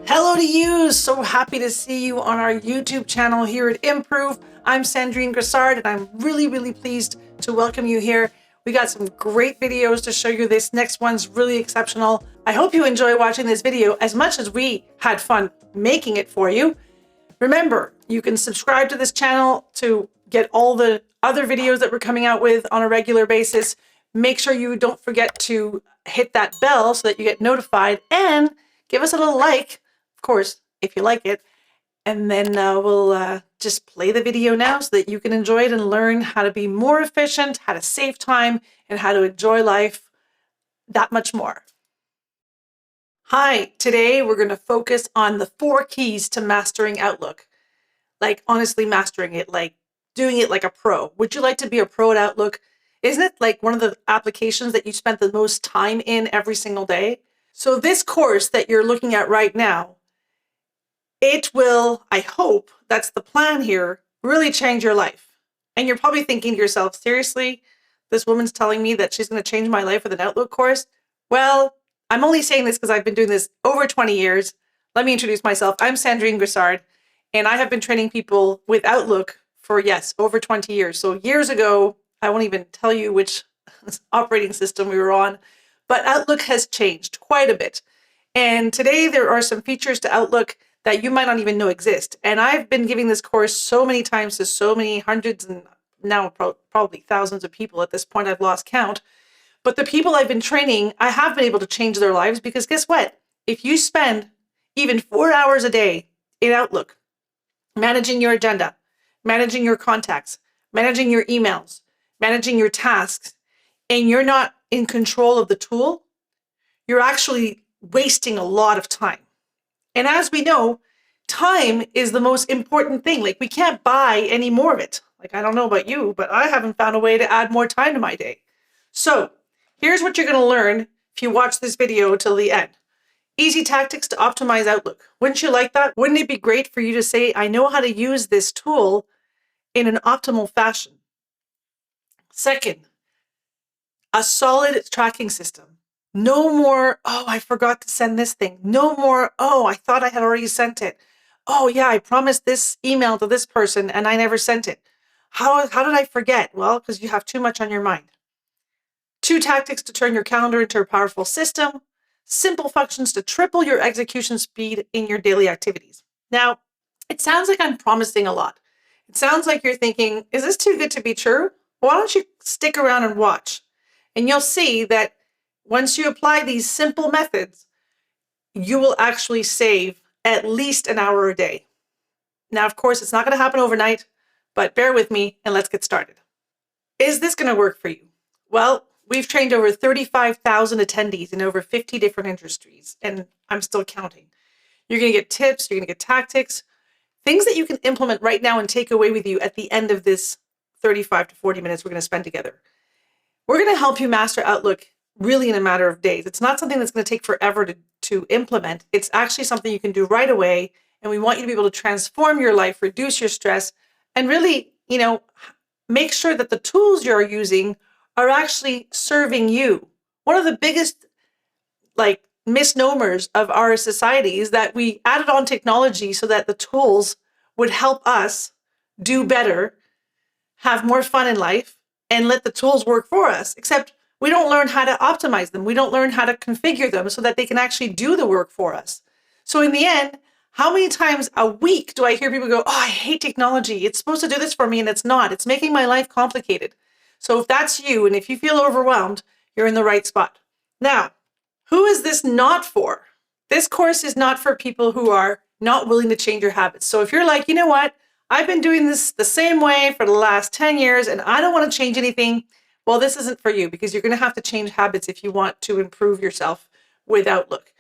Hello to you. So happy to see you on our YouTube channel here at Improov. I'm Sandrine Grassard, and I'm really pleased to welcome you here. We got some great videos to show you. This next one's really exceptional. I hope you enjoy watching this video as much as we had fun making it for you. Remember, you can subscribe to this channel to get all the other videos that we're coming out with on a regular basis. Make sure you don't forget to hit that bell so that you get notified, and give us a little like, of course, if you like it. And then we'll just play the video now so that you can enjoy it and learn how to be more efficient, how to save time, and how to enjoy life that much more. Hi, today we're going to focus on the 4 keys to mastering Outlook. Like, honestly, mastering it, like doing it like a pro. Would you like to be a pro at Outlook? Isn't it like one of the applications that you spent the most time in every single day? So this course that you're looking at right now, it will, I hope, that's the plan here, really change your life. And you're probably thinking to yourself, seriously, this woman's telling me that she's going to change my life with an Outlook course? Well, I'm only saying this because I've been doing this over 20 years. Let me introduce myself. I'm Sandrine Grassard, and I have been training people with Outlook for, yes, over 20 years. So years ago, I won't even tell you which operating system we were on, but Outlook has changed quite a bit. And today there are some features to Outlook that you might not even know exist. And I've been giving this course so many times to so many hundreds and now probably thousands of people. At this point, I've lost count. But the people I've been training, I have been able to change their lives, because guess what? If you spend even 4 hours a day in Outlook, managing your agenda, managing your contacts, managing your emails, managing your tasks, and you're not in control of the tool, you're actually wasting a lot of time. And as we know, time is the most important thing. Like, we can't buy any more of it. Like, I don't know about you, but I haven't found a way to add more time to my day. So here's what you're going to learn if you watch this video till the end. Easy tactics to optimize Outlook. Wouldn't you like that? Wouldn't it be great for you to say, I know how to use this tool in an optimal fashion? Second, a solid tracking system. No more, oh, I forgot to send this thing. No more, oh, I thought I had already sent it. Oh, yeah, I promised this email to this person and I never sent it. How did I forget? Well, because you have too much on your mind. 2 tactics to turn your calendar into a powerful system. Simple functions to triple your execution speed in your daily activities. Now, it sounds like I'm promising a lot. It sounds like you're thinking, is this too good to be true? Why don't you stick around and watch? And you'll see that once you apply these simple methods, you will actually save at least an hour a day. Now, of course, it's not going to happen overnight, but bear with me and let's get started. Is this going to work for you? Well, we've trained over 35,000 attendees in over 50 different industries, and I'm still counting. You're going to get tips, you're going to get tactics, things that you can implement right now and take away with you at the end of this 35 to 40 minutes we're going to spend together. We're going to help you master Outlook really in a matter of days. It's not something that's going to take forever to implement. It's actually something you can do right away. And we want you to be able to transform your life, reduce your stress, and really, make sure that the tools you're using are actually serving you. One of the biggest misnomers of our society is that we added on technology so that the tools would help us do better, have more fun in life, and let the tools work for us, except we don't learn how to optimize them. We don't learn how to configure them so that they can actually do the work for us. So in the end, how many times a week do I hear people go, oh, I hate technology. It's supposed to do this for me and it's not. It's making my life complicated. So if that's you, and if you feel overwhelmed, you're in the right spot. Now, who is this not for? This course is not for people who are not willing to change your habits. So if you're like, you know what? I've been doing this the same way for the last 10 years and I don't want to change anything. Well, this isn't for you, because you're going to have to change habits if you want to improve yourself with Outlook.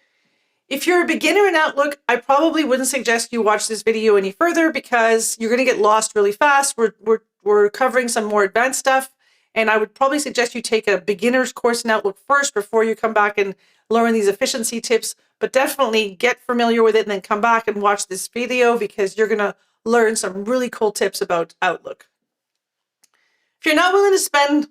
If you're a beginner in Outlook, I probably wouldn't suggest you watch this video any further, because you're going to get lost really fast. We're covering some more advanced stuff, and I would probably suggest you take a beginner's course in Outlook first before you come back and learn these efficiency tips. But definitely get familiar with it and then come back and watch this video, because you're going to learn some really cool tips about Outlook. If you're not willing to spend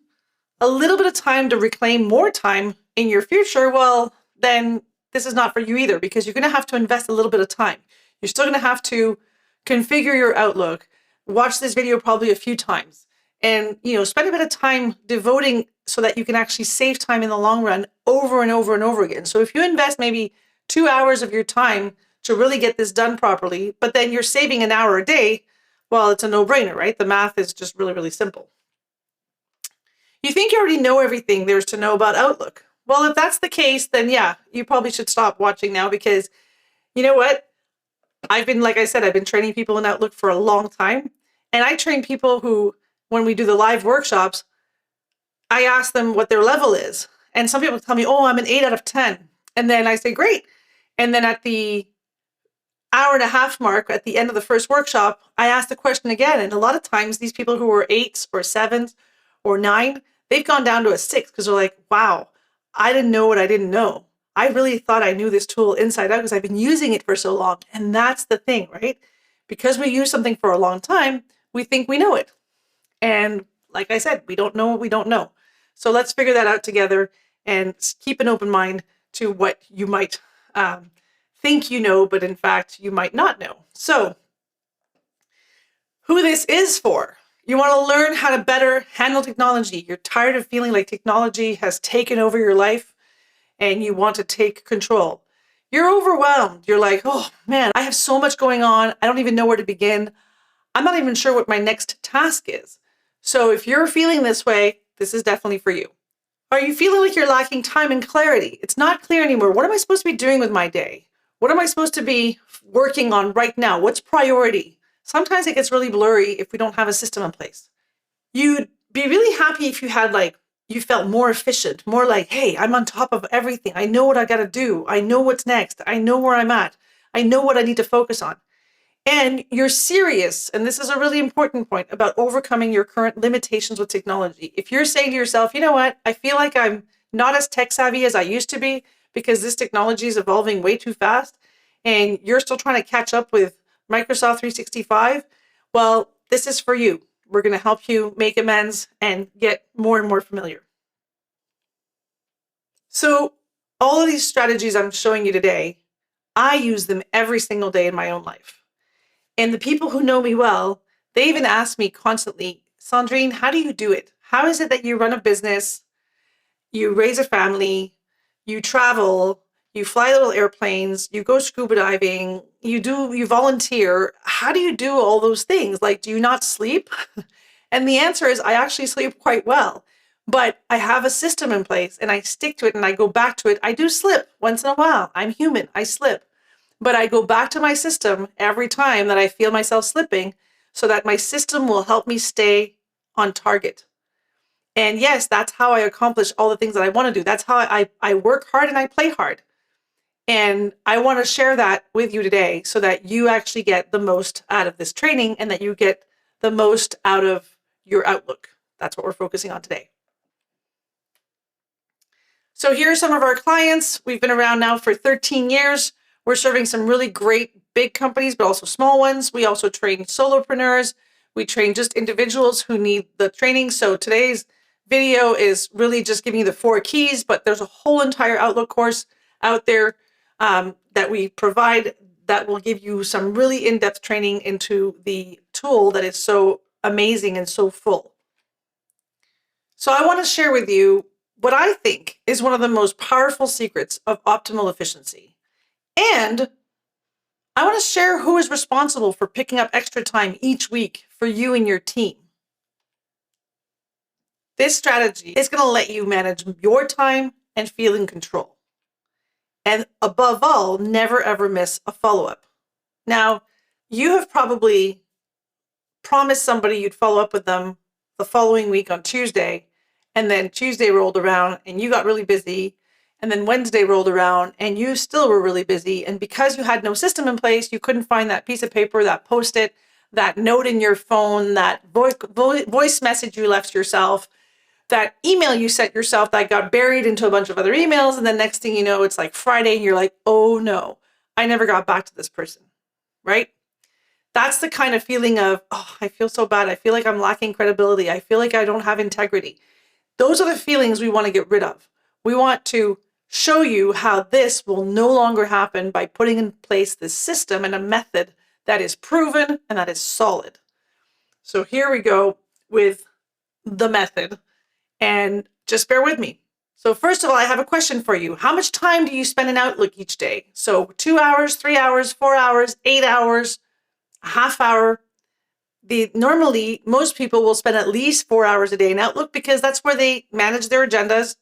a little bit of time to reclaim more time in your future, well, then this is not for you either, because you're going to have to invest a little bit of time. You're still going to have to configure your Outlook, watch this video probably a few times, and spend a bit of time devoting so that you can actually save time in the long run over and over and over again. So if you invest maybe 2 hours of your time to really get this done properly, but then you're saving an hour a day, well, it's a no-brainer, right? The math is just really, really simple. You think you already know everything there's to know about Outlook. Well, if that's the case, then yeah, you probably should stop watching now, because you know what? Like I said, I've been training people in Outlook for a long time. And I train people who, when we do the live workshops, I ask them what their level is. And some people tell me, oh, I'm an 8 out of 10. And then I say, great. And then at the hour and a half mark, at the end of the first workshop, I ask the question again. And a lot of times these people who are 8s or 7s or 9, they've gone down to a 6 because they're like, wow, I didn't know what I didn't know. I really thought I knew this tool inside out because I've been using it for so long. And that's the thing, right? Because we use something for a long time, we think we know it. And like I said, we don't know what we don't know. So let's figure that out together and keep an open mind to what you might think you know, but in fact, you might not know. So who this is for? You want to learn how to better handle technology. You're tired of feeling like technology has taken over your life and you want to take control. You're overwhelmed. You're like, oh man, I have so much going on. I don't even know where to begin. I'm not even sure what my next task is. So if you're feeling this way, this is definitely for you. Are you feeling like you're lacking time and clarity? It's not clear anymore. What am I supposed to be doing with my day? What am I supposed to be working on right now? What's priority? Sometimes it gets really blurry if we don't have a system in place. You'd be really happy if you had you felt more efficient, more like, hey, I'm on top of everything. I know what I got to do. I know what's next. I know where I'm at. I know what I need to focus on. And you're serious, and this is a really important point, about overcoming your current limitations with technology. If you're saying to yourself, you know what, I feel like I'm not as tech savvy as I used to be because this technology is evolving way too fast, and you're still trying to catch up with Microsoft 365, well, this is for you. We're going to help you make amends and get more and more familiar. So all of these strategies I'm showing you today, I use them every single day in my own life. And the people who know me well, they even ask me constantly, Sandrine, how do you do it? How is it that you run a business, you raise a family, you travel, you fly little airplanes, you go scuba diving, you volunteer. How do you do all those things? Do you not sleep? And the answer is I actually sleep quite well, but I have a system in place and I stick to it and I go back to it. I do slip once in a while. I'm human. I slip. But I go back to my system every time that I feel myself slipping so that my system will help me stay on target. And yes, that's how I accomplish all the things that I want to do. That's how I work hard and I play hard. And I want to share that with you today so that you actually get the most out of this training and that you get the most out of your Outlook. That's what we're focusing on today. So here are some of our clients. We've been around now for 13 years. We're serving some really great big companies, but also small ones. We also train solopreneurs. We train just individuals who need the training. So today's video is really just giving you the 4 keys, but there's a whole entire Outlook course out there that we provide that will give you some really in-depth training into the tool that is so amazing and so full. So I want to share with you what I think is one of the most powerful secrets of optimal efficiency. And I want to share who is responsible for picking up extra time each week for you and your team. This strategy is going to let you manage your time and feel in control. And above all, never ever miss a follow-up. Now, you have probably promised somebody you'd follow up with them the following week on Tuesday, and then Tuesday rolled around and you got really busy. And then Wednesday rolled around and you still were really busy. And because you had no system in place, you couldn't find that piece of paper, that Post-it, that note in your phone, that voice message you left yourself, that email you sent yourself that got buried into a bunch of other emails. And the next thing you know, it's like Friday and you're like, oh no, I never got back to this person, right? That's the kind of feeling of, oh, I feel so bad. I feel like I'm lacking credibility. I feel like I don't have integrity. Those are the feelings we want to get rid of. We want to show you how this will no longer happen by putting in place this system and a method that is proven and that is solid. So here we go with the method, and just bear with me. So first of all, I have a question for you. How much time do you spend in Outlook each day? So 2 hours, 3 hours, 4 hours, 8 hours, a half hour. Normally, most people will spend at least 4 hours a day in Outlook because that's where they manage their agendas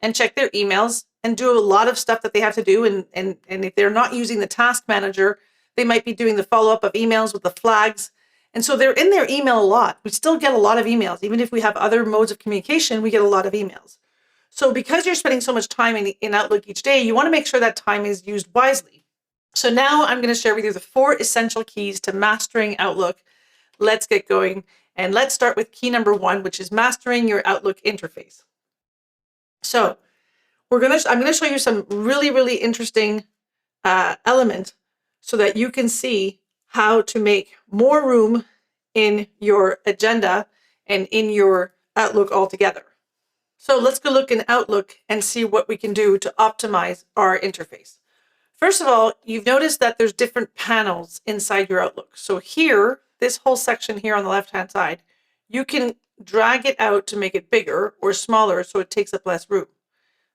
and check their emails and do a lot of stuff that they have to do. And if they're not using the task manager, they might be doing the follow-up of emails with the flags. And so they're in their email a lot. We still get a lot of emails. Even if we have other modes of communication, we get a lot of emails. So because you're spending so much time in Outlook each day, you want to make sure that time is used wisely. So now I'm going to share with you the 4 essential keys to mastering Outlook. Let's get going. And let's start with key number 1, which is mastering your Outlook interface. So I'm going to show you some really, really interesting element so that you can see how to make more room in your agenda and in your Outlook altogether. So let's go look in Outlook and see what we can do to optimize our interface. First of all, you've noticed that there's different panels inside your Outlook. So here, this whole section here on the left-hand side, you can drag it out to make it bigger or smaller so it takes up less room.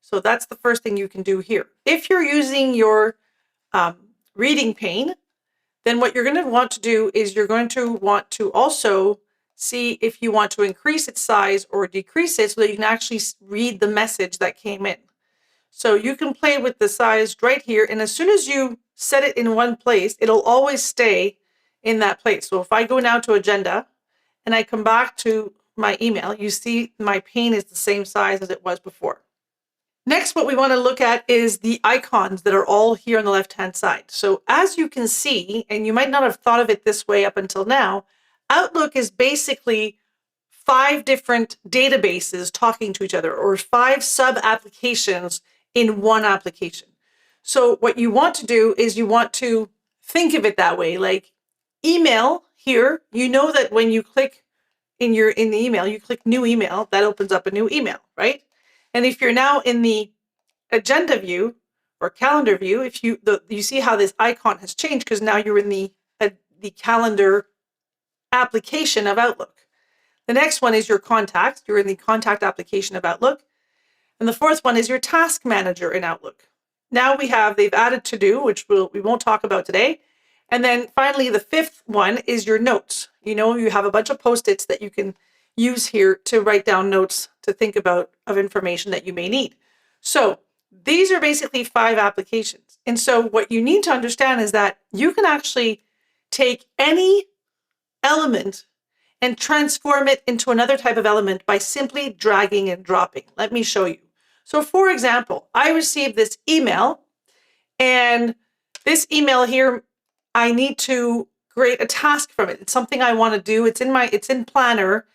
So that's the first thing you can do here. If you're using your reading pane, then what you're going to want to do is you're going to want to also see if you want to increase its size or decrease it so that you can actually read the message that came in. So you can play with the size right here, and as soon as you set it in one place, it'll always stay in that place. So if I go now to agenda and I come back to my email, you see my pane is the same size as it was before. Next, what we want to look at is the icons that are all here on the left-hand side. So as you can see, and you might not have thought of it this way up until now, Outlook is basically 5 different databases talking to each other, or 5 sub-applications in one application. So what you want to do is you want to think of it that way. Like email here, you know that when you click in the email, you click new email, that opens up a new email, right? And if you're now in the agenda view or calendar view, if you see how this icon has changed because now you're in the calendar application of Outlook. The next one is your contacts. You're in the contact application of Outlook. And the 4th one is your task manager in Outlook. Now they've added to do, which we won't talk about today. And then finally, the 5th one is your notes. You know, you have a bunch of Post-its that you can use here to write down notes to think about of information that you may need. So these are basically 5 applications. And so what you need to understand is that you can actually take any element and transform it into another type of element by simply dragging and dropping. Let me show you. So for example, I received this email, and this email here, I need to create a task from it. It's something I want to do. It's in Planner,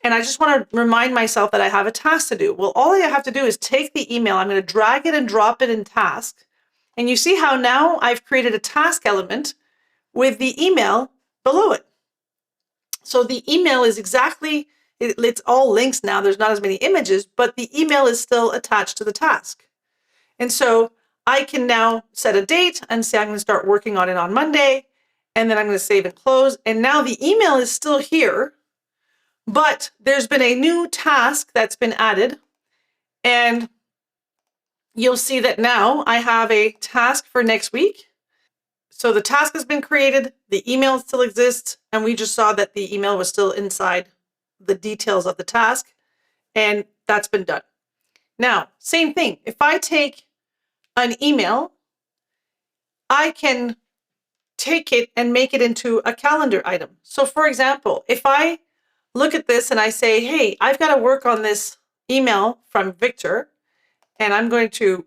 and I just want to remind myself that I have a task to do. Well, all I have to do is take the email. I'm going to drag it and drop it in task. And you see how now I've created a task element with the email below it. So the email is it's all links now. There's not as many images, but the email is still attached to the task. And so I can now set a date and say I'm going to start working on it on Monday, and then I'm going to save and close. And now the email is still here, but there's been a new task that's been added, and you'll see that now I have a task for next week. So the task has been created, the email still exists, and we just saw that the email was still inside the details of the task, and that's been done. Now, same thing. If I take an email, I can take it and make it into a calendar item. So for example, if I look at this and I say, hey, I've got to work on this email from Victor, and I'm going to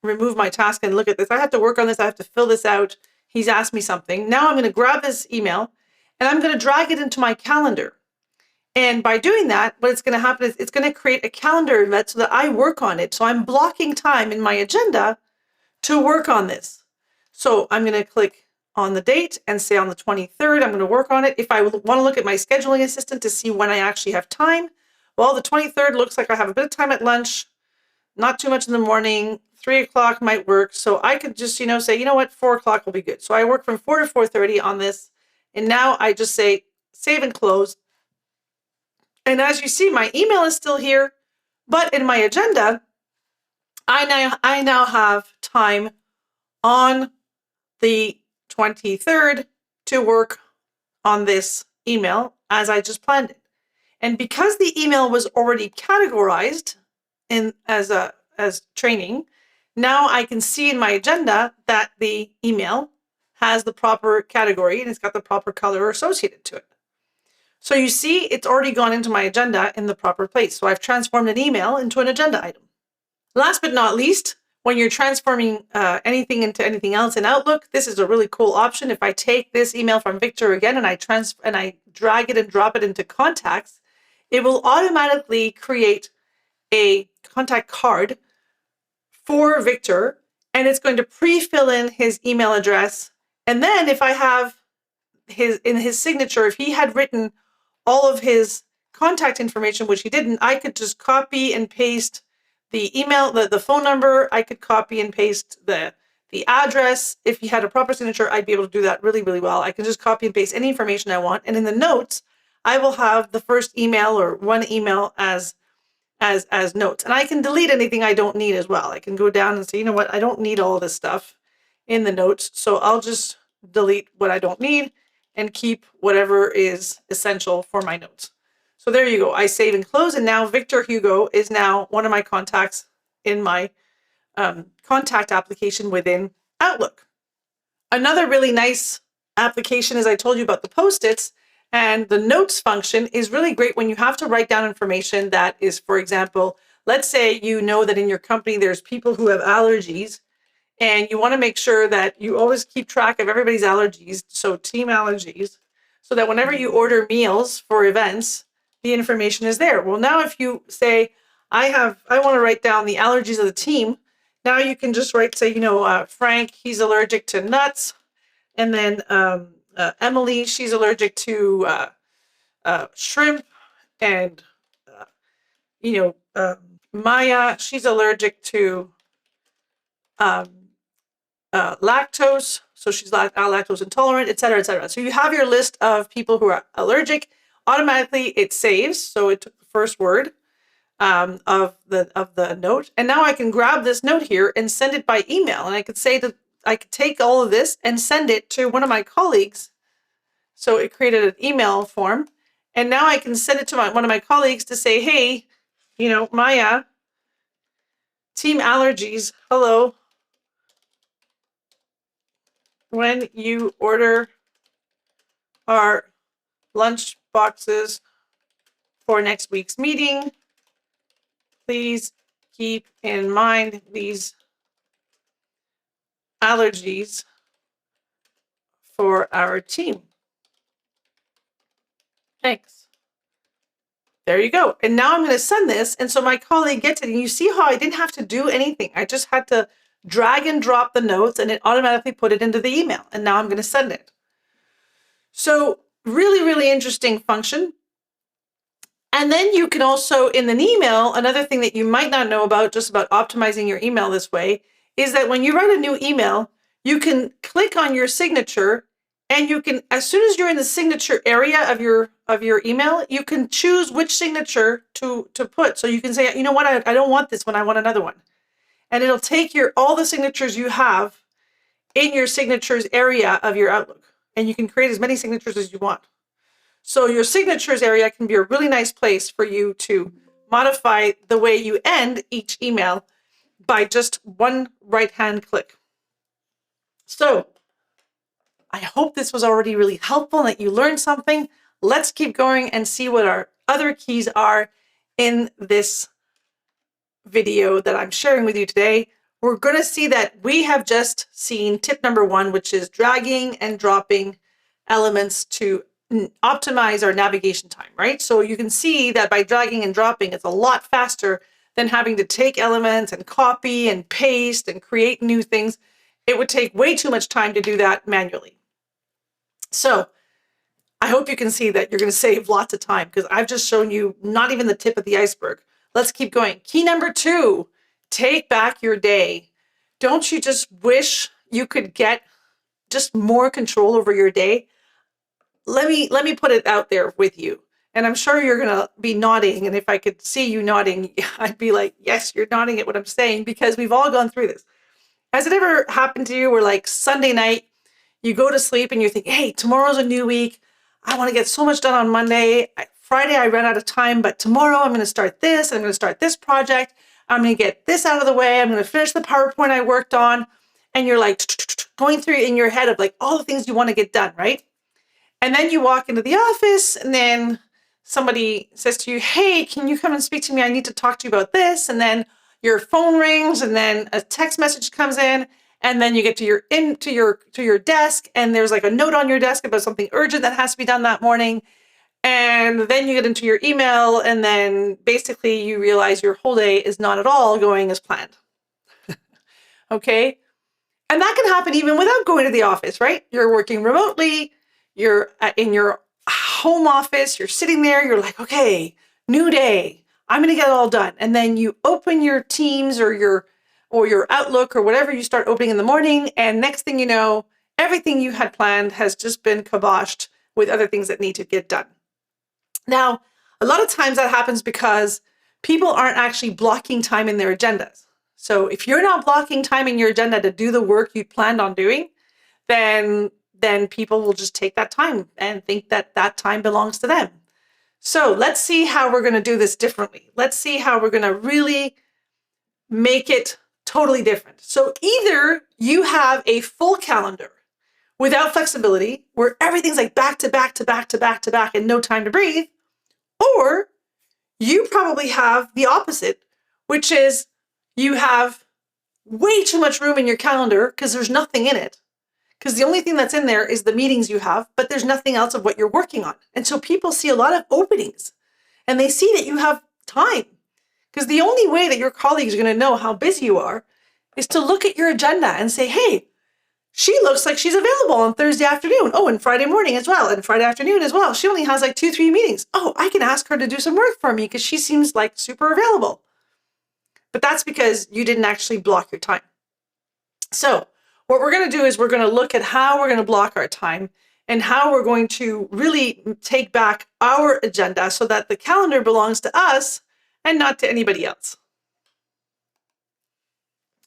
remove my task and look at this. I have to work on this. I have to fill this out. He's asked me something. Now I'm going to grab this email and I'm going to drag it into my calendar. And by doing that, what's going to happen is it's going to create a calendar event so that I work on it. So I'm blocking time in my agenda to work on this. So I'm going to click on the date and say on the 23rd, I'm going to work on it. If I want to look at my scheduling assistant to see when I actually have time, well, the 23rd looks like I have a bit of time at lunch, not too much in the morning. 3 o'clock might work. So I could just, say, you know what, 4 o'clock will be good. So I work from 4 to 4:30 on this. And now I just say save and close. And as you see, my email is still here, but in my agenda, I now have time on the 23rd to work on this email as I just planned it. And because the email was already categorized as training, now I can see in my agenda that the email has the proper category and it's got the proper color associated to it. So you see, it's already gone into my agenda in the proper place. So I've transformed an email into an agenda item. Last but not least, when you're transforming anything into anything else in Outlook, this is a really cool option. If I take this email from Victor again and I drag it and drop it into contacts, it will automatically create a contact card for Victor, and it's going to pre-fill in his email address. And then if I have in his signature, if he had written all of his contact information, which he didn't, I could just copy and paste the email, the phone number. I could copy and paste the address. If he had a proper signature, I'd be able to do that really, really well. I can just copy and paste any information I want. And in the notes, I will have the first email or one email as notes. And I can delete anything I don't need as well. I can go down and say, you know what, I don't need all of this stuff in the notes. So I'll just delete what I don't need and keep whatever is essential for my notes. So there you go. I save and close. And now Victor Hugo is now one of my contacts in my contact application within Outlook. Another really nice application, as I told you about the Post-its, and the notes function is really great when you have to write down information that is, for example, let's say you know that in your company there's people who have allergies, and you want to make sure that you always keep track of everybody's allergies, so team allergies, so that whenever you order meals for events, the information is there. Well, now if you say, I want to write down the allergies of the team, now you can just write, say, Frank, he's allergic to nuts. And then Emily, she's allergic to shrimp. And, Maya, she's allergic to lactose. So she's lactose intolerant, et cetera, et cetera. So you have your list of people who are allergic. Automatically, it saves. So it took the first word of the note. And now I can grab this note here and send it by email. And I could take all of this and send it to one of my colleagues. So it created an email form. And now I can send it to one of my colleagues to say, hey, Maya, team allergies, hello. When you order our lunch boxes for next week's meeting, please keep in mind these allergies for our team. Thanks. There you go. And now I'm going to send this. And so my colleague gets it. And you see how I didn't have to do anything. I just had to drag and drop the notes and it automatically put it into the email. And now I'm going to send it. So really, really interesting function. And then you can also, in an email, another thing that you might not know about, just about optimizing your email this way, is that when you write a new email, you can click on your signature and you can, as soon as you're in the signature area of your email, you can choose which signature to put. So you can say, you know what, I don't want this one, I want another one. And it'll take all the signatures you have in your signatures area of your Outlook. And you can create as many signatures as you want. So your signatures area can be a really nice place for you to modify the way you end each email by just one right-hand click. So I hope this was already really helpful and that you learned something. Let's keep going and see what our other keys are in this video that I'm sharing with you today. We're going to see that we have just seen tip number 1, which is dragging and dropping elements to optimize our navigation time, right? So you can see that by dragging and dropping, it's a lot faster than having to take elements and copy and paste and create new things. It would take way too much time to do that manually. So I hope you can see that you're going to save lots of time because I've just shown you not even the tip of the iceberg. Let's keep going. Key number 2 take back your day. Don't you just wish you could get just more control over your day? Let me put it out there with you. And I'm sure you're going to be nodding. And if I could see you nodding, I'd be like, yes, you're nodding at what I'm saying, because we've all gone through this. Has it ever happened to you where, like, Sunday night, you go to sleep and you think, hey, tomorrow's a new week. I want to get so much done on Monday. Friday, I ran out of time, but tomorrow I'm going to start this. I'm going to start this project. I'm going to get this out of the way. I'm going to finish the PowerPoint I worked on. And you're like going through in your head of like all the things you want to get done, right? And then you walk into the office and then somebody says to you, hey, can you come and speak to me? I need to talk to you about this. And then your phone rings and then a text message comes in. And then you get to your desk and there's like a note on your desk about something urgent that has to be done that morning. And then you get into your email and then basically you realize your whole day is not at all going as planned. Okay? And that can happen even without going to the office, right? You're working remotely, you're in your home office, you're sitting there, you're like, okay, new day, I'm going to get it all done. And then you open your Teams or your Outlook or whatever you start opening in the morning. And next thing you know, everything you had planned has just been kiboshed with other things that need to get done. Now, a lot of times that happens because people aren't actually blocking time in their agendas. So if you're not blocking time in your agenda to do the work you planned on doing, then people will just take that time and think that that time belongs to them. So let's see how we're going to do this differently. Let's see how we're going to really make it totally different. So either you have a full calendar without flexibility, where everything's like back to back to back to back to back and no time to breathe, or you probably have the opposite, which is you have way too much room in your calendar because there's nothing in it. Because the only thing that's in there is the meetings you have, but there's nothing else of what you're working on. And so people see a lot of openings and they see that you have time. Because the only way that your colleagues are going to know how busy you are is to look at your agenda and say, hey, she looks like she's available on Thursday afternoon. Oh, and Friday morning as well, and Friday afternoon as well. She only has like 2-3 meetings. Oh, I can ask her to do some work for me because she seems like super available. But that's because you didn't actually block your time. So what we're going to do is we're going to look at how we're going to block our time and how we're going to really take back our agenda so that the calendar belongs to us and not to anybody else.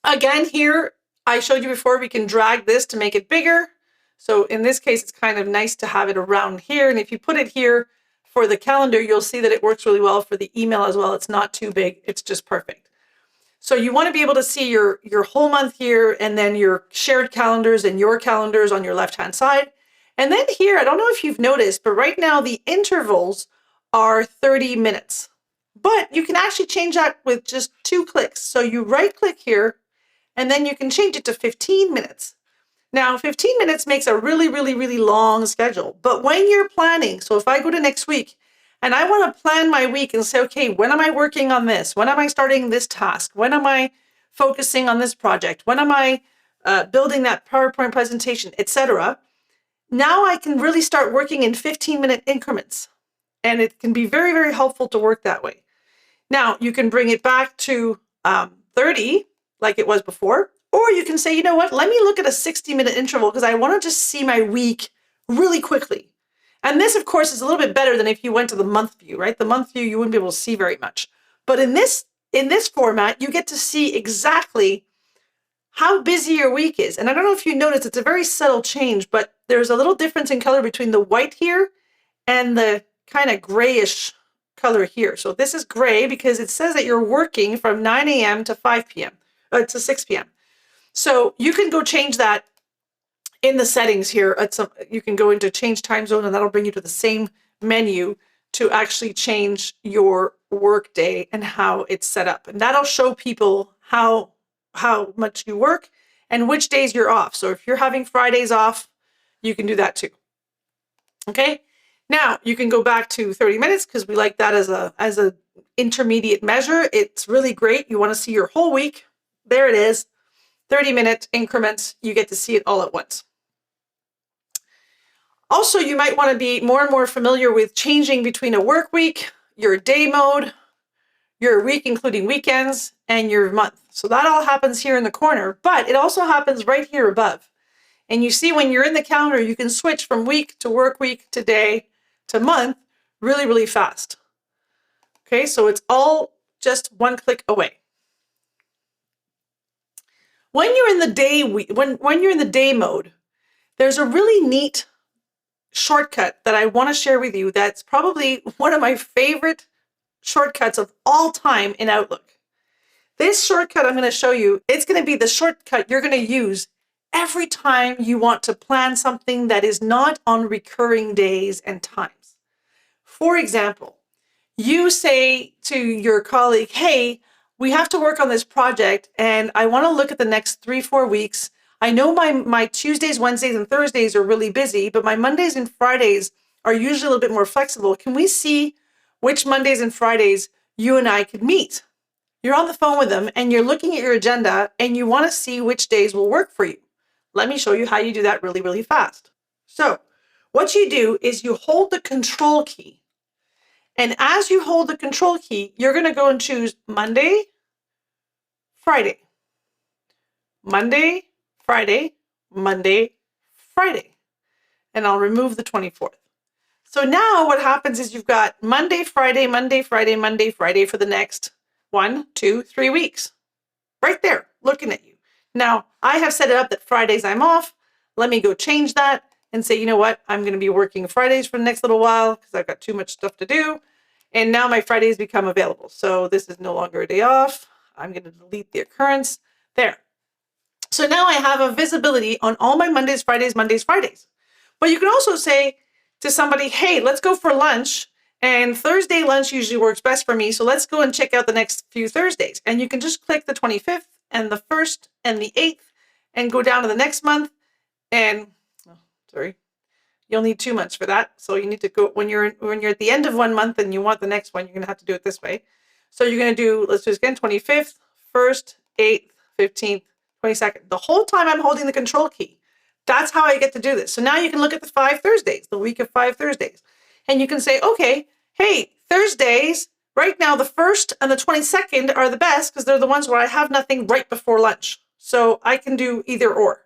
Again, here, I showed you before, we can drag this to make it bigger. So in this case, it's kind of nice to have it around here. And if you put it here for the calendar, you'll see that it works really well for the email as well. It's not too big. It's just perfect. So you want to be able to see your whole month here and then your shared calendars and your calendars on your left-hand side. And then here, I don't know if you've noticed, but right now the intervals are 30 minutes. But you can actually change that with just 2 clicks. So you right-click here, and then you can change it to 15 minutes. Now, 15 minutes makes a really, really, really long schedule. But when you're planning, so if I go to next week and I want to plan my week and say, okay, when am I working on this? When am I starting this task? When am I focusing on this project? When am I building that PowerPoint presentation, etc.? Now I can really start working in 15-minute increments. And it can be very, very helpful to work that way. Now, you can bring it back to 30, like it was before, or you can say, you know what, let me look at a 60-minute interval because I want to just see my week really quickly. And this, of course, is a little bit better than if you went to the month view, right? The month view, you wouldn't be able to see very much. But in this format, you get to see exactly how busy your week is. And I don't know if you noticed, it's a very subtle change, but there's a little difference in color between the white here and the kind of grayish color here. So this is gray because it says that you're working from 9 a.m. to 5 p.m. To 6 p.m. So you can go change that in the settings here. You can go into change time zone and that'll bring you to the same menu to actually change your work day and how it's set up. And that'll show people how much you work and which days you're off. So if you're having Fridays off, you can do that too. Okay. Now you can go back to 30 minutes because we like that as a intermediate measure. It's really great. You want to see your whole week. There it is. 30-minute increments. You get to see it all at once. Also, you might want to be more and more familiar with changing between a work week, your day mode, your week, including weekends, and your month. So that all happens here in the corner, but it also happens right here above. And you see when you're in the calendar, you can switch from week to work week to day to month really, really fast. Okay, so it's all just one click away. When you're in the day when you're in the day mode, there's a really neat shortcut that I want to share with you that's probably one of my favorite shortcuts of all time in Outlook. This shortcut I'm going to show you, it's going to be the shortcut you're going to use every time you want to plan something that is not on recurring days and times. For example, you say to your colleague, hey, we have to work on this project and I want to look at the next 3-4 weeks. I know my Tuesdays, Wednesdays, and Thursdays are really busy, but my Mondays and Fridays are usually a little bit more flexible. Can we see which Mondays and Fridays you and I could meet? You're on the phone with them and you're looking at your agenda and you want to see which days will work for you. Let me show you how you do that really, really fast. So what you do is you hold the control key. And as you hold the control key, you're going to go and choose Monday, Friday, Monday, Friday, Monday, Friday. And I'll remove the 24th. So now what happens is you've got Monday, Friday, Monday, Friday, Monday, Friday for the next 1, 2, 3 weeks. Right there, looking at you. Now, I have set it up that Fridays I'm off. Let me go change that and say, you know what? I'm going to be working Fridays for the next little while because I've got too much stuff to do. And now my Fridays become available. So this is no longer a day off. I'm going to delete the occurrence. There. So now I have a visibility on all my Mondays, Fridays, Mondays, Fridays. But you can also say to somebody, hey, let's go for lunch. And Thursday lunch usually works best for me. So let's go and check out the next few Thursdays. And you can just click the 25th and the 1st and the 8th and go down to the next month. And, you'll need 2 months for that. So you need to go, when you're at the end of 1 month and you want the next one, you're going to have to do it this way. So you're going to do, let's do this again, 25th, 1st, 8th, 15th, 22nd. The whole time I'm holding the control key. That's how I get to do this. So now you can look at the 5 Thursdays, the week of 5 Thursdays. And you can say, okay, hey, Thursdays, right now the 1st and the 22nd are the best because they're the ones where I have nothing right before lunch. So I can do either or.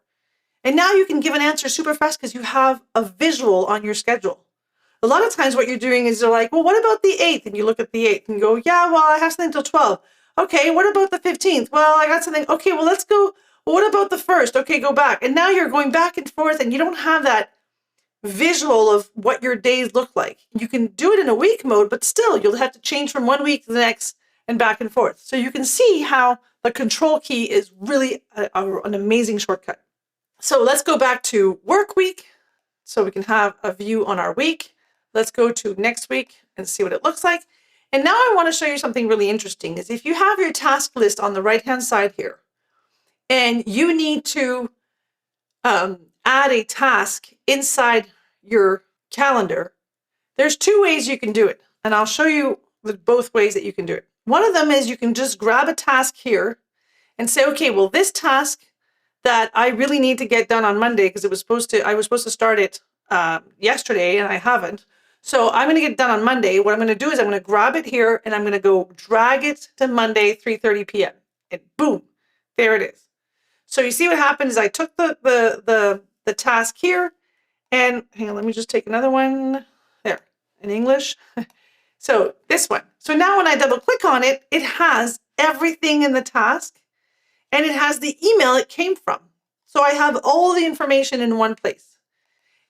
And now you can give an answer super fast because you have a visual on your schedule. A lot of times what you're doing is you're like, well, what about the 8th? And you look at the 8th and go, yeah, well, I have something till 12. Okay, what about the 15th? Well, I got something. Okay, well, let's go. Well, what about the 1st? Okay, go back. And now you're going back and forth and you don't have that visual of what your days look like. You can do it in a week mode, but still you'll have to change from 1 week to the next and back and forth. So you can see how the control key is really an amazing shortcut. So let's go back to work week so we can have a view on our week. Let's go to next week and see what it looks like. And now I want to show you something really interesting is if you have your task list on the right-hand side here and you need to add a task inside your calendar, there's 2 ways you can do it. And I'll show you both ways that you can do it. One of them is you can just grab a task here and say, okay, well, this task that I really need to get done on Monday because I was supposed to start it yesterday and I haven't. So I'm going to get it done on Monday. What I'm going to do is I'm going to grab it here and I'm going to go drag it to Monday, 3:30 p.m. And boom, there it is. So you see what happened is I took the task here and hang on, let me just take another one there in English. So this one. So now when I double click on it, it has everything in the task. And it has the email it came from. So I have all the information in one place.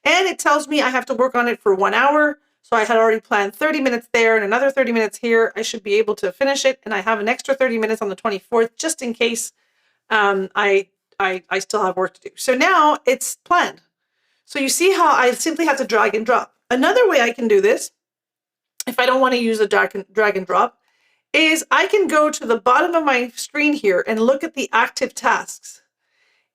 And it tells me I have to work on it for 1 hour. So I had already planned 30 minutes there and another 30 minutes here. I should be able to finish it. And I have an extra 30 minutes on the 24th, just in case I still have work to do. So now it's planned. So you see how I simply have to drag and drop. Another way I can do this, if I don't want to use a drag and drop, is I can go to the bottom of my screen here and look at the active tasks.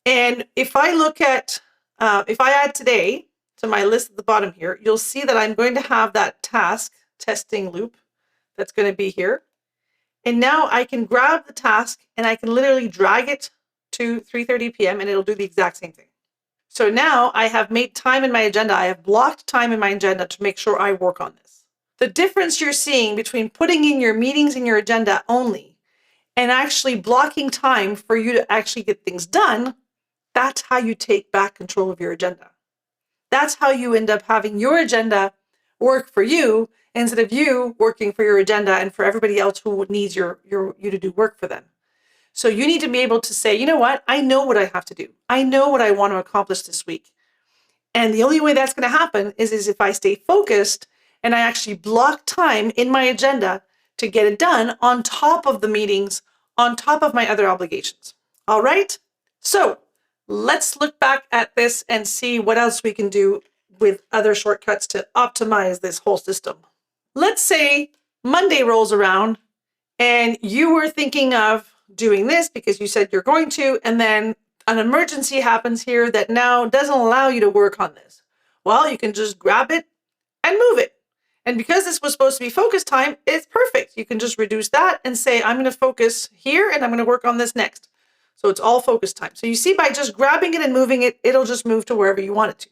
And if I look at, if I add today to my list at the bottom here, you'll see that I'm going to have that task testing loop that's going to be here. And now I can grab the task and I can literally drag it to 3:30 p.m. and it'll do the exact same thing. So now I have made time in my agenda. I have blocked time in my agenda to make sure I work on this. The difference you're seeing between putting in your meetings in your agenda only and actually blocking time for you to actually get things done, that's how you take back control of your agenda. That's how you end up having your agenda work for you instead of you working for your agenda and for everybody else who needs you to do work for them. So you need to be able to say, you know what? I know what I have to do. I know what I want to accomplish this week. And the only way that's going to happen is if I stay focused and I actually block time in my agenda to get it done on top of the meetings, on top of my other obligations. All right? So let's look back at this and see what else we can do with other shortcuts to optimize this whole system. Let's say Monday rolls around and you were thinking of doing this because you said you're going to, and then an emergency happens here that now doesn't allow you to work on this. Well, you can just grab it and move it. And because this was supposed to be focus time, it's perfect. You can just reduce that and say, I'm going to focus here and I'm going to work on this next. So it's all focus time. So you see, by just grabbing it and moving it, it'll just move to wherever you want it to.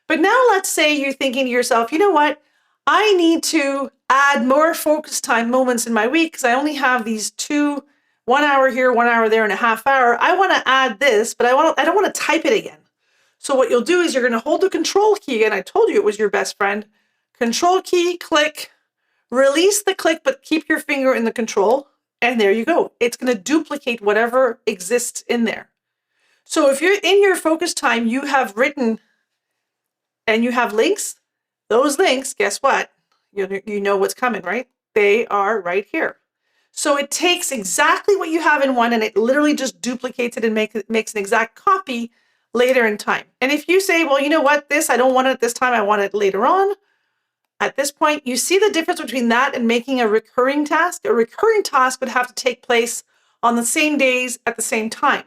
But now let's say you're thinking to yourself, you know what? I need to add more focus time moments in my week because I only have these 1 hour here, 1 hour there, and a half hour. I want to add this, but I don't want to type it again. So what you'll do is you're going to hold the control key, and I told you it was your best friend. Control key, click, release the click, but keep your finger in the control, and there you go. It's going to duplicate whatever exists in there. So if you're in your focus time, you have written and you have links, those links, guess what? You know what's coming, right? They are right here. So it takes exactly what you have in one and it literally just duplicates it and makes an exact copy later in time. And if you say, well, you know what, I don't want it at this time, I want it later on. At this point, you see the difference between that and making a recurring task? A recurring task would have to take place on the same days at the same time.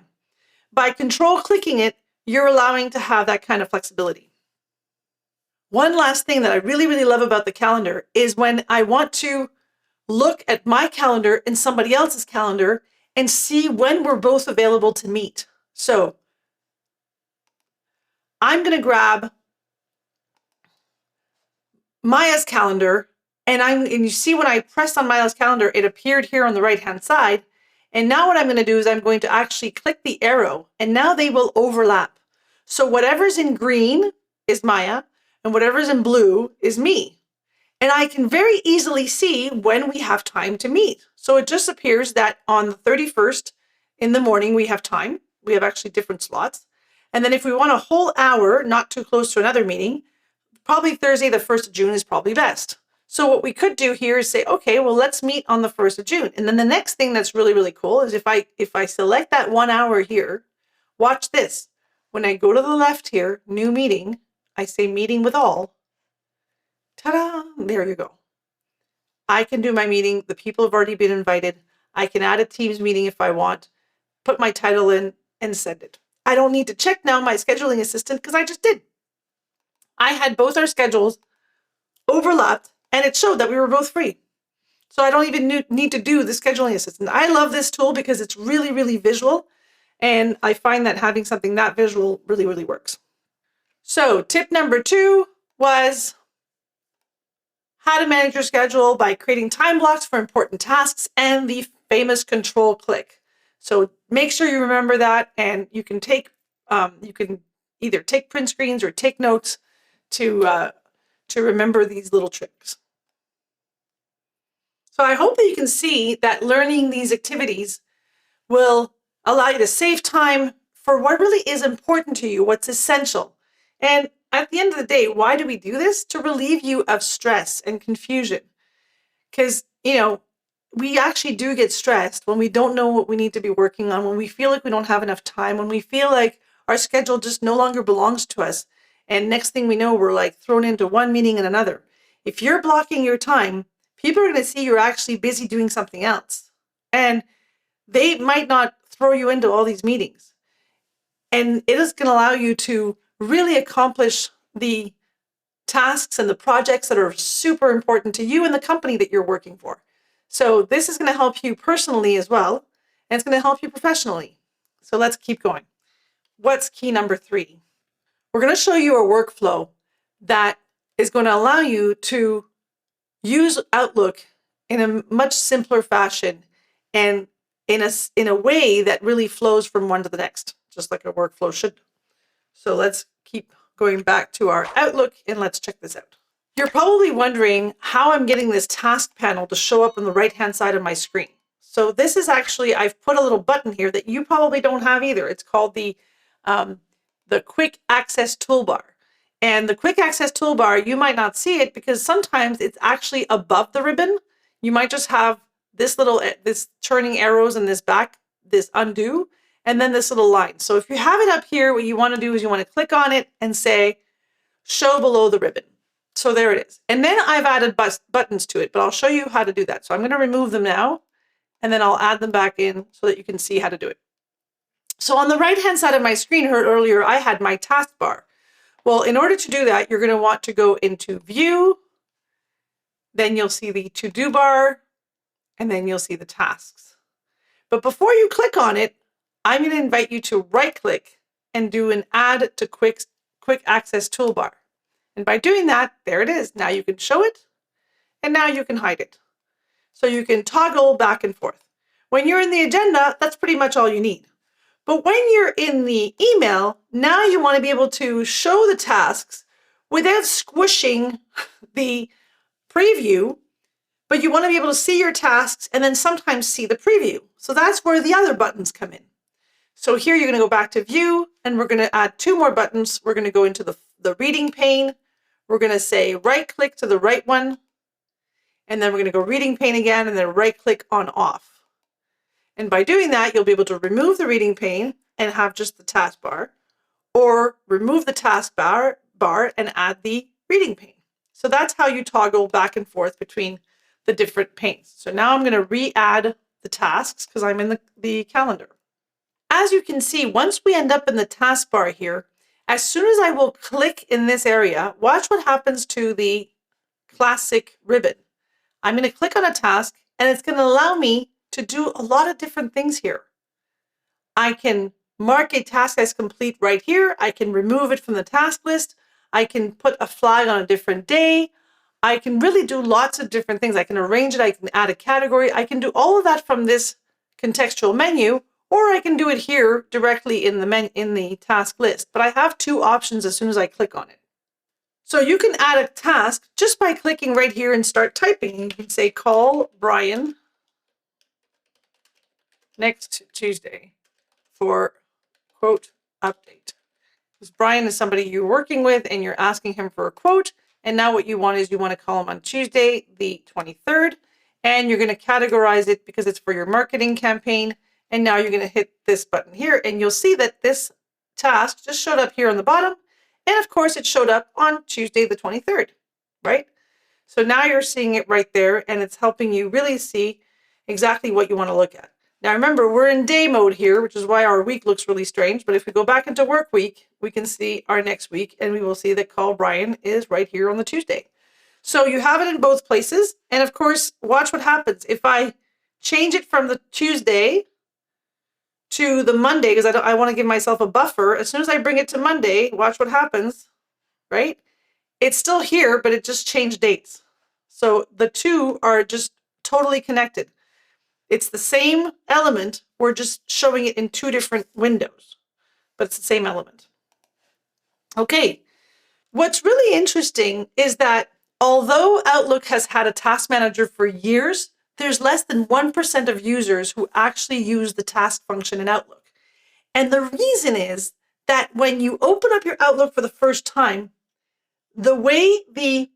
By control clicking it, you're allowing to have that kind of flexibility. One last thing that I really, really love about the calendar is when I want to look at my calendar and somebody else's calendar and see when we're both available to meet. So I'm going to grab Maya's calendar and you see when I pressed on Maya's calendar, it appeared here on the right-hand side. And now what I'm going to do is I'm going to actually click the arrow and now they will overlap. So whatever's in green is Maya and whatever's in blue is me. And I can very easily see when we have time to meet. So it just appears that on the 31st in the morning, we have time. We have actually different slots. And then if we want a whole hour, not too close to another meeting, probably Thursday, the 1st of June is probably best. So what we could do here is say, okay, well, let's meet on the 1st of June. And then the next thing that's really, really cool is if I select that 1 hour here, watch this. When I go to the left here, new meeting, I say meeting with all. Ta-da! There you go. I can do my meeting. The people have already been invited. I can add a Teams meeting if I want, put my title in, and send it. I don't need to check now my scheduling assistant because I just did. I had both our schedules overlapped, and it showed that we were both free. So I don't even need to do the scheduling assistant. I love this tool because it's really, really visual, and I find that having something that visual really, really works. So tip number 2 was how to manage your schedule by creating time blocks for important tasks and the famous control click. So make sure you remember that, and you can either take print screens or take notes to remember these little tricks. So I hope that you can see that learning these activities will allow you to save time for what really is important to you, what's essential. And at the end of the day, why do we do this? To relieve you of stress and confusion. Because, we actually do get stressed when we don't know what we need to be working on, when we feel like we don't have enough time, when we feel like our schedule just no longer belongs to us. And next thing we know, we're like thrown into one meeting and another. If you're blocking your time, people are going to see you're actually busy doing something else. And they might not throw you into all these meetings. And it is going to allow you to really accomplish the tasks and the projects that are super important to you and the company that you're working for. So this is going to help you personally as well, and it's going to help you professionally. So let's keep going. What's key number 3? We're going to show you a workflow that is going to allow you to use Outlook in a much simpler fashion and in a way that really flows from one to the next, just like a workflow should. So let's keep going back to our Outlook and let's check this out. You're probably wondering how I'm getting this task panel to show up on the right-hand side of my screen. So this is actually, I've put a little button here that you probably don't have either. It's called the Quick Access Toolbar. And the Quick Access Toolbar, you might not see it because sometimes it's actually above the ribbon. You might just have this turning arrows in this undo, and then this little line. So if you have it up here, what you want to do is you want to click on it and say, show below the ribbon. So there it is. And then I've added buttons to it, but I'll show you how to do that. So I'm going to remove them now, and then I'll add them back in so that you can see how to do it. So on the right-hand side of my screen, earlier, I had my taskbar. Well, in order to do that, you're going to want to go into View, then you'll see the To-Do bar, and then you'll see the tasks. But before you click on it, I'm going to invite you to right-click and do an Add to Quick Access Toolbar. And by doing that, there it is. Now you can show it, and now you can hide it. So you can toggle back and forth. When you're in the agenda, that's pretty much all you need. But when you're in the email, now you want to be able to show the tasks without squishing the preview, but you want to be able to see your tasks and then sometimes see the preview. So that's where the other buttons come in. So here you're going to go back to View, and we're going to add 2 more buttons. We're going to go into the reading pane. We're going to say right-click to the right one, and then we're going to go reading pane again, and then right-click on Off. And by doing that, you'll be able to remove the reading pane and have just the taskbar, or remove the taskbar and add the reading pane. So that's how you toggle back and forth between the different panes. So now I'm going to re-add the tasks because I'm in the calendar. As you can see, once we end up in the taskbar here, as soon as I will click in this area, watch what happens to the classic ribbon. I'm going to click on a task, and it's going to allow me to do a lot of different things here. I can mark a task as complete right here. I can remove it from the task list. I can put a flag on a different day. I can really do lots of different things. I can arrange it. I can add a category. I can do all of that from this contextual menu, or I can do it here directly in the task list. But I have 2 options as soon as I click on it. So you can add a task just by clicking right here and start typing. You can say, call Brian next Tuesday for quote update. Because Brian is somebody you're working with and you're asking him for a quote. And now what you want is you want to call him on Tuesday, the 23rd, and you're going to categorize it because it's for your marketing campaign. And now you're going to hit this button here, and you'll see that this task just showed up here on the bottom. And of course, it showed up on Tuesday, the 23rd, right? So now you're seeing it right there, and it's helping you really see exactly what you want to look at. Now remember, we're in day mode here, which is why our week looks really strange. But if we go back into work week, we can see our next week, and we will see that call Brian is right here on the Tuesday. So you have it in both places. And of course, watch what happens. If I change it from the Tuesday to the Monday, because I want to give myself a buffer, as soon as I bring it to Monday, watch what happens, right? It's still here, but it just changed dates. So the 2 are just totally connected. It's the same element. We're just showing it in 2 different windows, but it's the same element. Okay. What's really interesting is that although Outlook has had a task manager for years, there's less than 1% of users who actually use the task function in Outlook. And the reason is that when you open up your Outlook for the first time, the way the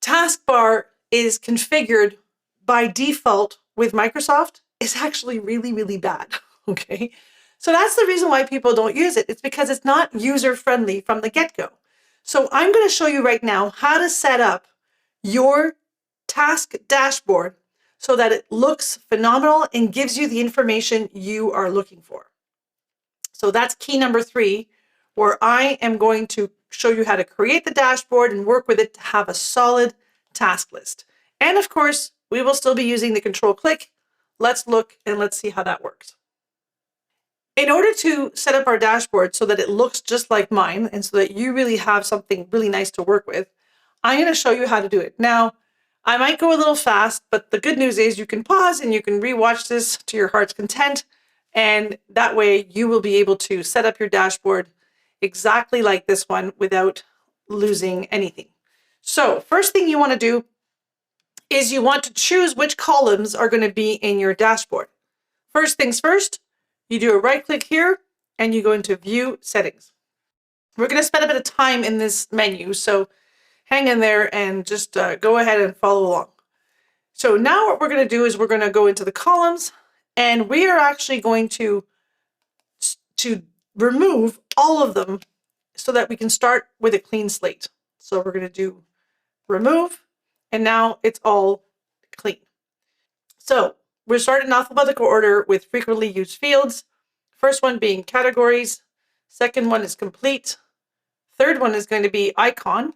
taskbar is configured by default with Microsoft is actually really, really bad, okay? So that's the reason why people don't use it. It's because it's not user-friendly from the get-go. So I'm going to show you right now how to set up your task dashboard so that it looks phenomenal and gives you the information you are looking for. So that's key number 3, where I am going to show you how to create the dashboard and work with it to have a solid task list. And of course, we will still be using the control click. Let's look and let's see how that works. In order to set up our dashboard so that it looks just like mine and so that you really have something really nice to work with, I'm going to show you how to do it. Now, I might go a little fast, but the good news is you can pause and you can rewatch this to your heart's content. And that way you will be able to set up your dashboard exactly like this one without losing anything. So first thing you want to do is you want to choose which columns are going to be in your dashboard. First things first, you do a right click here and you go into view settings. We're going to spend a bit of time in this menu, so hang in there and just go ahead and follow along. So now what we're going to do is we're going to go into the columns and we are actually going to remove all of them so that we can start with a clean slate. So we're going to do remove, and now it's all clean. So we're starting in alphabetical order with frequently used fields. First one being categories. Second one is complete. Third one is going to be icon.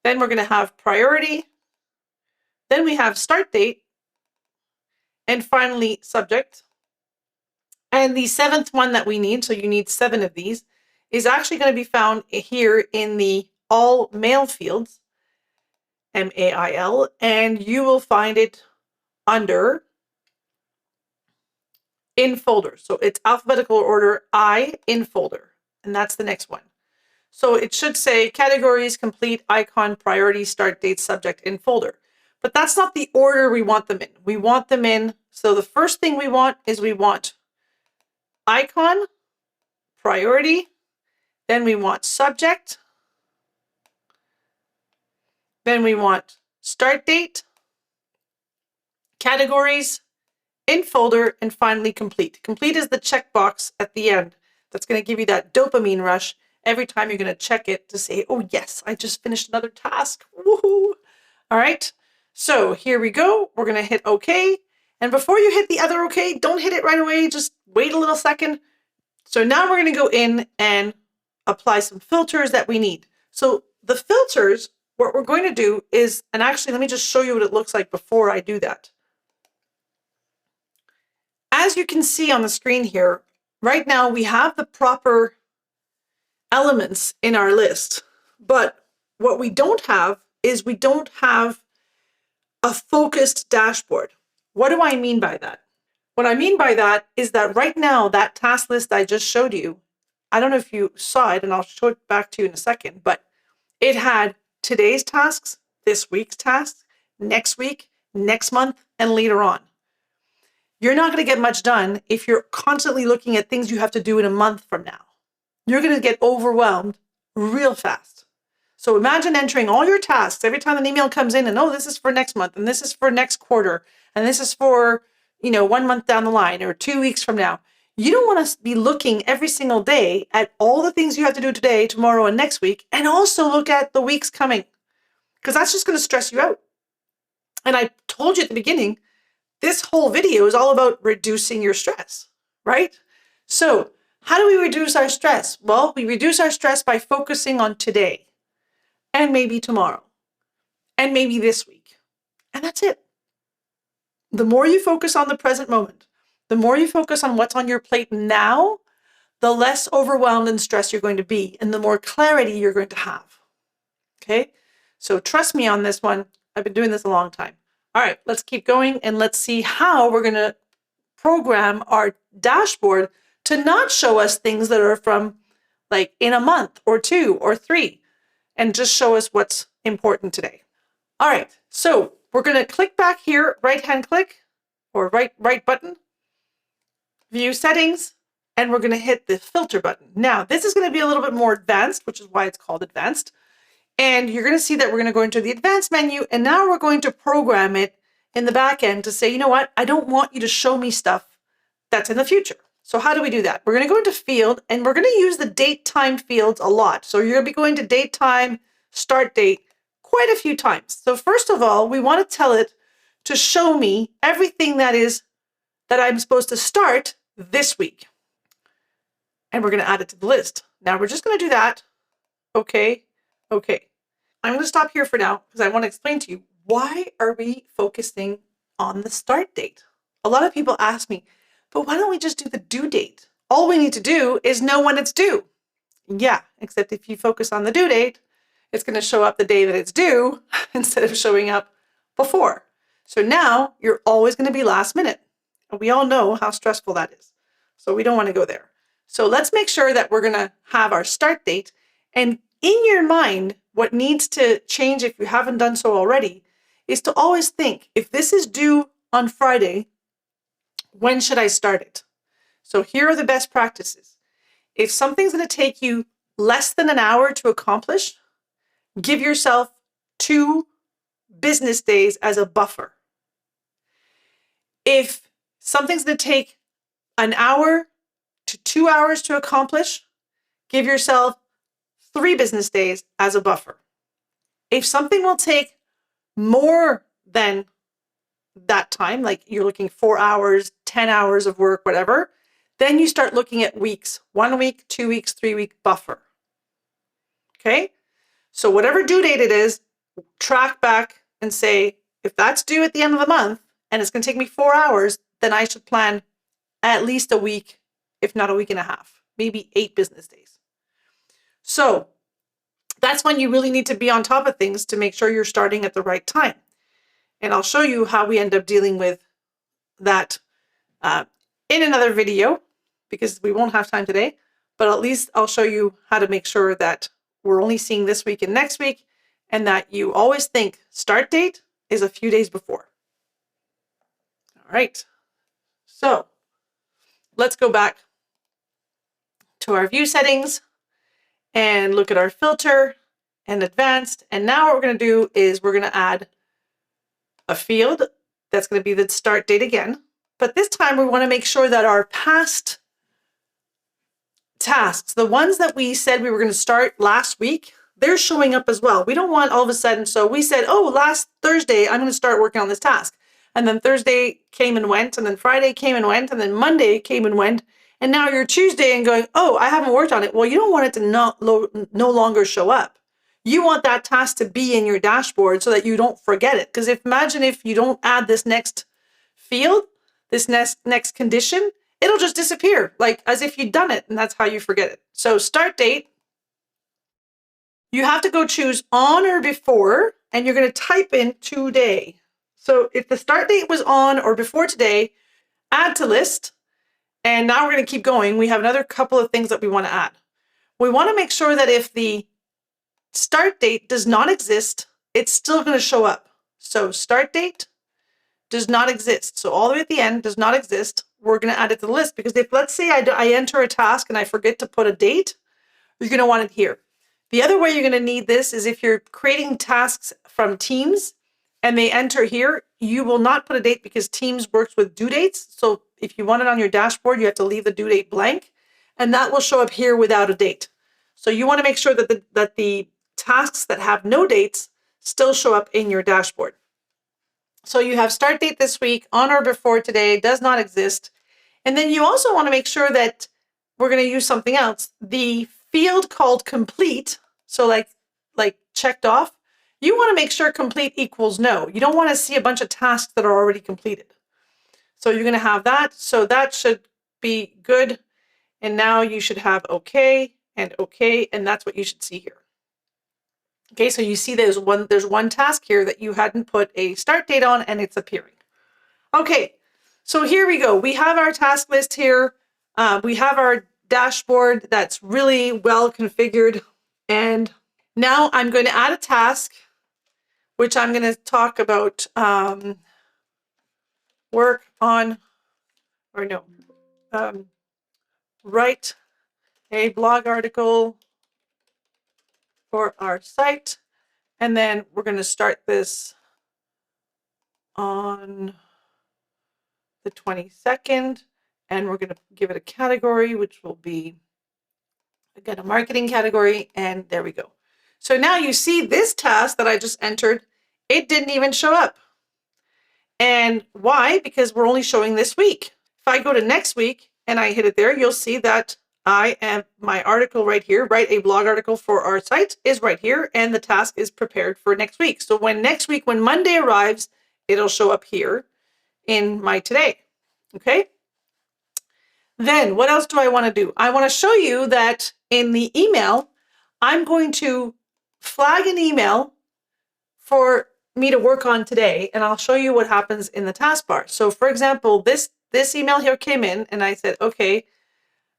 Then we're going to have priority. Then we have start date. And finally, subject. And the seventh one that we need, so you need 7 of these, is actually going to be found here in the all mail fields, MAIL, and you will find it under in folder. So it's alphabetical order I in folder, and that's the next one. So it should say categories, complete, icon, priority, start date, subject in folder. But that's not the order we want them in. We want them in, so the first thing we want is we want icon, priority, then we want subject, then we want start date, categories, in folder, and finally complete. Complete is the checkbox at the end that's going to give you that dopamine rush every time you're going to check it to say, oh yes, I just finished another task. Woohoo! All right, so here we go. We're going to hit OK. And before you hit the other OK, don't hit it right away. Just wait a little second. So now we're going to go in and apply some filters that we need. So the filters, what we're going to do is, and actually let me just show you what it looks like before I do that. As you can see on the screen here, right now we have the proper elements in our list, but what we don't have is we don't have a focused dashboard. What do I mean by that? What I mean by that is that right now, that task list I just showed you, I don't know if you saw it, and I'll show it back to you in a second, but it had today's tasks, this week's tasks, next week, next month, and later on. You're not going to get much done if you're constantly looking at things you have to do in a month from now. You're going to get overwhelmed real fast. So imagine entering all your tasks every time an email comes in and, oh, this is for next month, and this is for next quarter, and this is for, 1 month down the line or 2 weeks from now. You don't want to be looking every single day at all the things you have to do today, tomorrow, and next week, and also look at the weeks coming, because that's just going to stress you out. And I told you at the beginning, this whole video is all about reducing your stress, right? So how do we reduce our stress? Well, we reduce our stress by focusing on today and maybe tomorrow and maybe this week. And that's it. The more you focus on the present moment, the more you focus on what's on your plate now, the less overwhelmed and stressed you're going to be and the more clarity you're going to have. Okay? So trust me on this one. I've been doing this a long time. All right, let's keep going and let's see how we're going to program our dashboard to not show us things that are from like in a month or 2 or 3 and just show us what's important today. All right, so we're going to click back here, right-hand click or right button, view settings, and we're going to hit the filter button. Now, this is going to be a little bit more advanced, which is why it's called advanced. And you're going to see that we're going to go into the advanced menu, and now we're going to program it in the back end to say, you know what, I don't want you to show me stuff that's in the future. So how do we do that? We're going to go into field, and we're going to use the date time fields a lot. So you're going to be going to date time, start date, quite a few times. So first of all, we want to tell it to show me everything that I'm supposed to start this week. And we're going to add it to the list. Now we're just going to do that. Okay. I'm going to stop here for now because I want to explain to you, why are we focusing on the start date? A lot of people ask me, but why don't we just do the due date? All we need to do is know when it's due. Yeah, except if you focus on the due date, It's going to show up the day that it's due instead of showing up before. So now you're always going to be last minute. And we all know how stressful that is. So we don't want to go there. So let's make sure that we're going to have our start date. And in your mind, what needs to change if you haven't done so already is to always think, if this is due on Friday, when should I start it? So here are the best practices. If something's going to take you less than an hour to accomplish, give yourself 2 business days as a buffer. If something's going to take an hour to 2 hours to accomplish, give yourself 3 business days as a buffer. If something will take more than that time, like you're looking 4 hours, 10 hours of work, whatever, then you start looking at weeks, 1 week, 2 weeks, 3-week buffer. Okay? So whatever due date it is, track back and say, if that's due at the end of the month and it's going to take me 4 hours, then I should plan at least a week, if not a week and a half, maybe 8 business days. So that's when you really need to be on top of things to make sure you're starting at the right time. And I'll show you how we end up dealing with that in another video, because we won't have time today, but at least I'll show you how to make sure that we're only seeing this week and next week, and that you always think start date is a few days before. All right, so let's go back to our view settings and look at our filter and advanced. And now what we're going to do is we're going to add a field that's going to be the start date again. But this time we want to make sure that our past tasks, the ones that we said we were going to start last week, they're showing up as well. We don't want all of a sudden, so we said, oh, last Thursday, I'm going to start working on this task. And then Thursday came and went, and then Friday came and went, and then Monday came and went. And now you're Tuesday and going, oh, I haven't worked on it. Well, you don't want it to no longer show up. You want that task to be in your dashboard so that you don't forget it. Because imagine if you don't add this next field, this next condition, it'll just disappear, like as if you'd done it, and that's how you forget it. So start date, you have to go choose on or before, and you're going to type in today. So if the start date was on or before today, add to list. And now we're going to keep going. We have another couple of things that we want to add. We want to make sure that if the start date does not exist, it's still going to show up. So start date does not exist. So all the way at the end does not exist. We're going to add it to the list, because if, let's say I enter a task and I forget to put a date, you're going to want it here. The other way you're going to need this is if you're creating tasks from Teams and they enter here, you will not put a date because Teams works with due dates. So if you want it on your dashboard, you have to leave the due date blank, and that will show up here without a date. So you want to make sure that the tasks that have no dates still show up in your dashboard. So you have start date this week, on or before today, does not exist. And then you also want to make sure that we're going to use something else. The field called complete, so like checked off, you want to make sure complete equals no. You don't want to see a bunch of tasks that are already completed. So you're going to have that. So that should be good. And now you should have okay, and that's what you should see here. Okay, so you see there's one task here that you hadn't put a start date on, and it's appearing. Okay, so here we go. We have our task list here. We have our dashboard that's really well configured. And now I'm going to add a task, which I'm going to talk about work on, or no, write a blog article for our site. And then we're going to start this on the 22nd, and we're going to give it a category, which will be, again, a marketing category. And there we go. So now you see this task that I just entered, it didn't even show up. And why? Because we're only showing this week. If I go to next week and I hit it there, you'll see that my article right here, write a blog article for our site, is right here, and the task is prepared for next week. So when Monday arrives, it'll show up here in my today. Okay. Then what else do I want to do? I want to show you that in the email, I'm going to flag an email for me to work on today, and I'll show you what happens in the taskbar. So for example, this email here came in and I said, okay,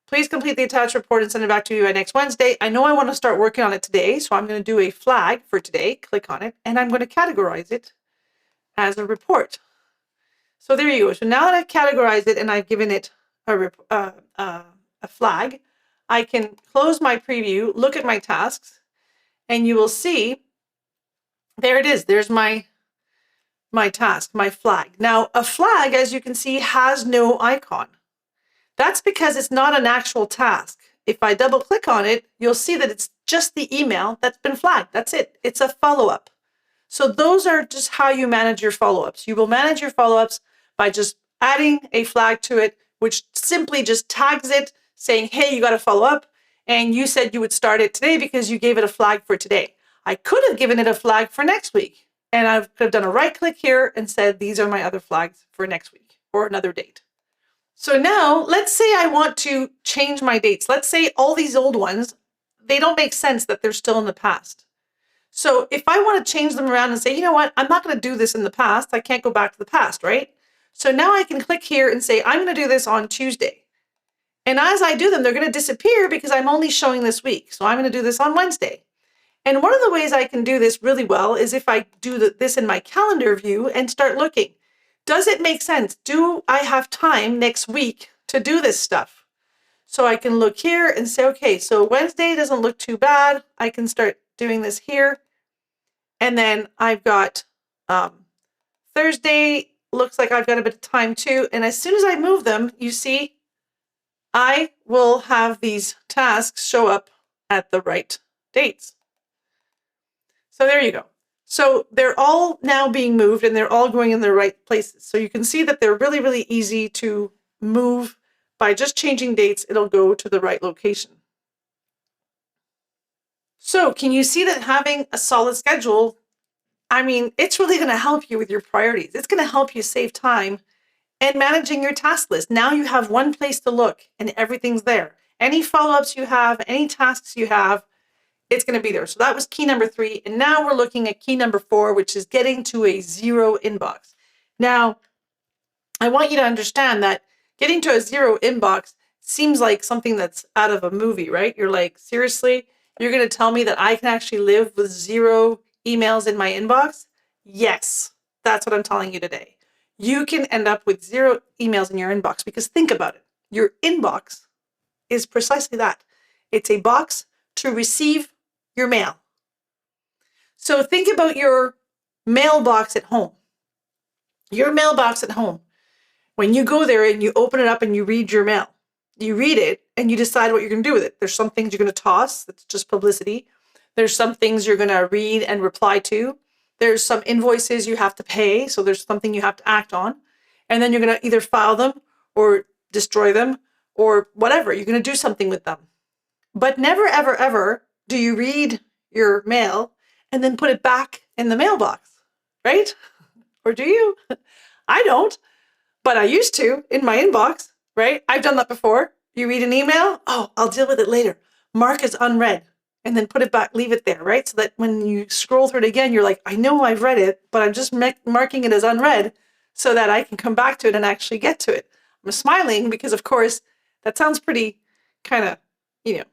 please complete the attached report and send it back to you by next Wednesday. I know I want to start working on it today, so I'm going to do a flag for today, click on it, and I'm going to categorize it as a report. So there you go. So now that I've categorized it and I've given it a flag, I can close my preview, look at my tasks, and you will see, there it is. There's my task, my flag. Now, a flag, as you can see, has no icon. That's because it's not an actual task. If I double click on it, you'll see that it's just the email that's been flagged. That's it. It's a follow-up. So those are just how you manage your follow-ups. You will manage your follow-ups by just adding a flag to it, which simply just tags it, saying, hey, you got to follow up. And you said you would start it today because you gave it a flag for today. I could have given it a flag for next week. And I could have done a right click here and said, these are my other flags for next week or another date. So now let's say I want to change my dates. Let's say all these old ones, they don't make sense that they're still in the past. So if I want to change them around and say, you know what, I'm not going to do this in the past. I can't go back to the past, right? So now I can click here and say, I'm going to do this on Tuesday. And as I do them, they're going to disappear because I'm only showing this week. So I'm going to do this on Wednesday. And one of the ways I can do this really well is if I do this in my calendar view and start looking. Does it make sense? Do I have time next week to do this stuff? So I can look here and say, okay, so Wednesday doesn't look too bad. I can start doing this here. And then I've got Thursday, looks like I've got a bit of time too. And as soon as I move them, you see, I will have these tasks show up at the right dates. So there you go. So they're all now being moved and they're all going in the right places. So you can see that they're really, really easy to move. By just changing dates, it'll go to the right location. So can you see that having a solid schedule, I mean, it's really going to help you with your priorities. It's going to help you save time and managing your task list. Now you have one place to look and everything's there. Any follow-ups you have, any tasks you have, it's going to be there. So that was key number 3. And now we're looking at key number 4, which is getting to a 0 inbox. Now, I want you to understand that getting to a 0 inbox seems like something that's out of a movie, right? You're like, seriously? You're going to tell me that I can actually live with 0 emails in my inbox? Yes, that's what I'm telling you today. You can end up with 0 emails in your inbox because think about it. Your inbox is precisely that. It's a box to receive your mail. So think about your mailbox at home. Your mailbox at home. When you go there and you open it up and you read your mail, you read it and you decide what you're going to do with it. There's some things you're going to toss. That's just publicity. There's some things you're going to read and reply to. There's some invoices you have to pay. So there's something you have to act on. And then you're going to either file them or destroy them or whatever. You're going to do something with them. But never, ever, ever do you read your mail and then put it back in the mailbox, right? Or do you? I don't, but I used to in my inbox, right? I've done that before. You read an email, oh, I'll deal with it later. Mark as unread and then put it back, leave it there, right? So that when you scroll through it again, you're like, I know I've read it, but I'm just marking it as unread so that I can come back to it and actually get to it. I'm smiling because, of course, that sounds pretty kind of,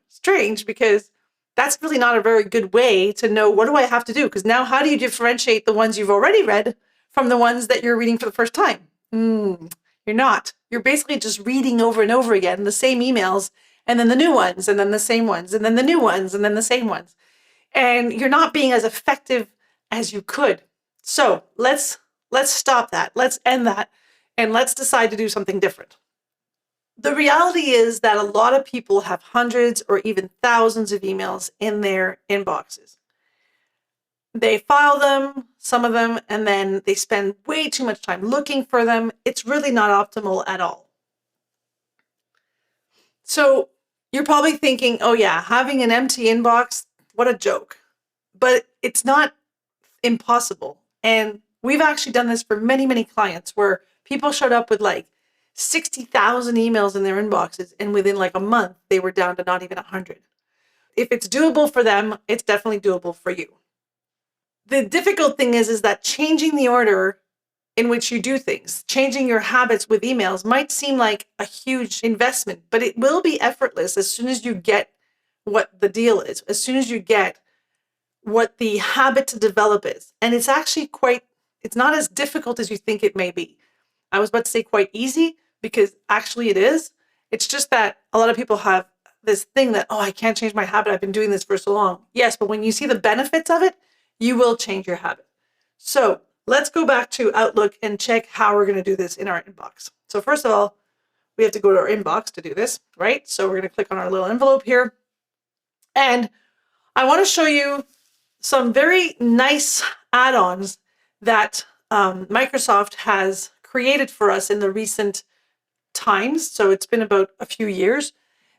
strange because that's really not a very good way to know what do I have to do? Because now how do you differentiate the ones you've already read from the ones that you're reading for the first time? You're not. You're basically just reading over and over again the same emails and then the new ones and then the same ones and then the new ones and then the same ones. And you're not being as effective as you could. So let's stop that. Let's end that and let's decide to do something different. The reality is that a lot of people have hundreds or even thousands of emails in their inboxes. They file them, some of them, and then they spend way too much time looking for them. It's really not optimal at all. So you're probably thinking, oh yeah, having an empty inbox, what a joke. But it's not impossible. And we've actually done this for many, many clients where people showed up with like 60,000 emails in their inboxes, and within like a month, they were down to not even 100. if it's doable for them, it's definitely doable for you. The difficult thing is that changing the order in which you do things, changing your habits with emails might seem like a huge investment, but it will be effortless as soon as you get what the deal is, as soon as you get what the habit to develop is. And it's actually it's not as difficult as you think it may be. I was about to say quite easy, because actually it is. It's just that a lot of people have this thing that, oh, I can't change my habit. I've been doing this for so long. Yes, but when you see the benefits of it, you will change your habit. So let's go back to Outlook and check how we're going to do this in our inbox. So first of all, we have to go to our inbox to do this, right? So we're going to click on our little envelope here. And I want to show you some very nice add-ons that Microsoft has created for us in the recent times. So it's been about a few years.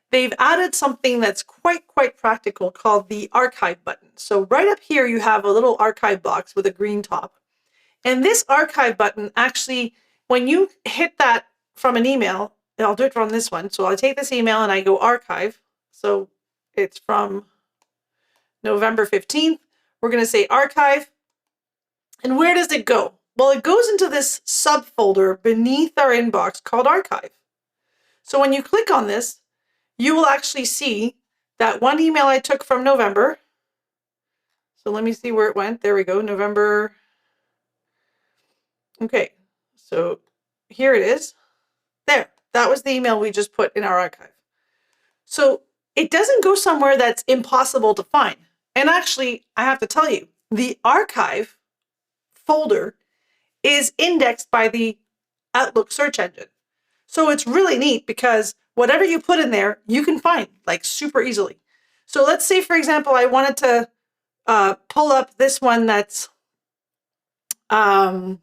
They've added something that's quite practical called the archive button. So right up here, you have a little archive box with a green top. And this archive button actually, when you hit that from an email, and I'll do it from this one. So I take this email and I go archive. So it's from November 15th. We're going to say archive. And where does it go? Well, it goes into this subfolder beneath our inbox called archive. So when you click on this, you will actually see that one email I took from November. So let me see where it went. There we go, November. Okay, so here it is. There, that was the email we just put in our archive. So it doesn't go somewhere that's impossible to find. And actually, I have to tell you, the archive folder is indexed by the Outlook search engine. So it's really neat because whatever you put in there, you can find like super easily. So let's say, for example, I wanted to pull up this one that's m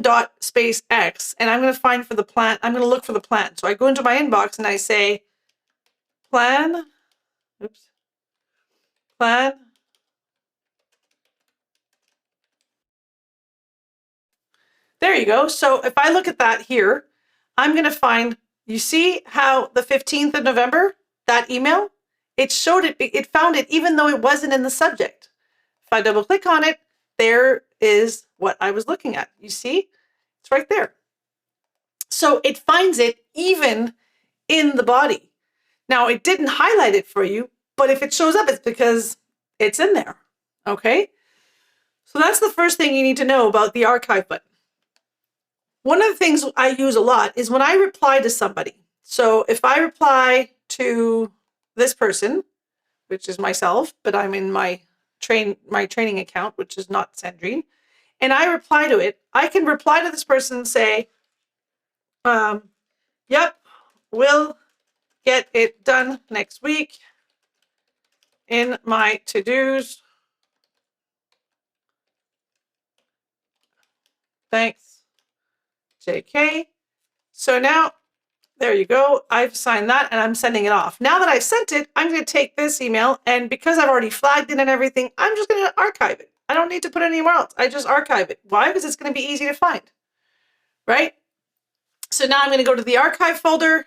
dot space x, and I'm going to find for the plan. I'm going to look for the plan. So I go into my inbox and I say plan, plan. There you go. So if I look at that here, I'm going to find, you see how the 15th of November, that email, it showed it, it found it even though it wasn't in the subject. If I double click on it, there is what I was looking at. You see, it's right there. So it finds it even in the body. Now, it didn't highlight it for you, but if it shows up, it's because it's in there. Okay. So that's the first thing you need to know about the archive button. One of the things I use a lot is when I reply to somebody. So if I reply to this person, which is myself, but I'm in my training account, which is not Sandrine, and I reply to it, I can reply to this person and say, yep, we'll get it done next week in my to-dos. Thanks, JK. So now, there you go. I've signed that and I'm sending it off. Now that I've sent it, I'm going to take this email, and because I've already flagged it and everything, I'm just going to archive it. I don't need to put it anywhere else. I just archive it. Why? Because it's going to be easy to find, right? So now I'm going to go to the archive folder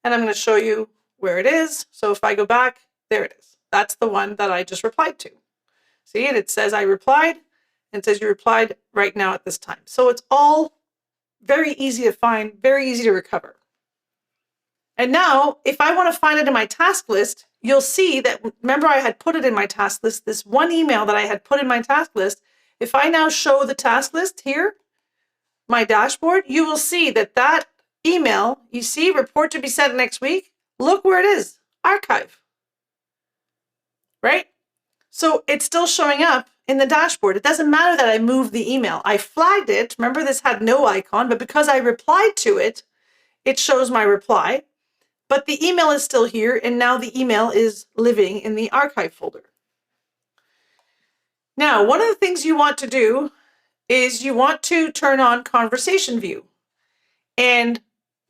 and I'm going to show you where it is. So if I go back, there it is. That's the one that I just replied to. See, and it says I replied, and it says you replied right now at this time. So it's all very easy to find, very easy to recover. And now, if I want to find it in my task list, you'll see that, remember I had put it in my task list, this one email that I had put in my task list. If I now show the task list here, my dashboard, you will see that that email, you see, report to be sent next week. Look where it is, archive, right? So it's still showing up in the dashboard. It doesn't matter that I moved the email. I flagged it. Remember, this had no icon, but because I replied to it, it shows my reply. But the email is still here, and now the email is living in the archive folder. Now, one of the things you want to do is you want to turn on conversation view, and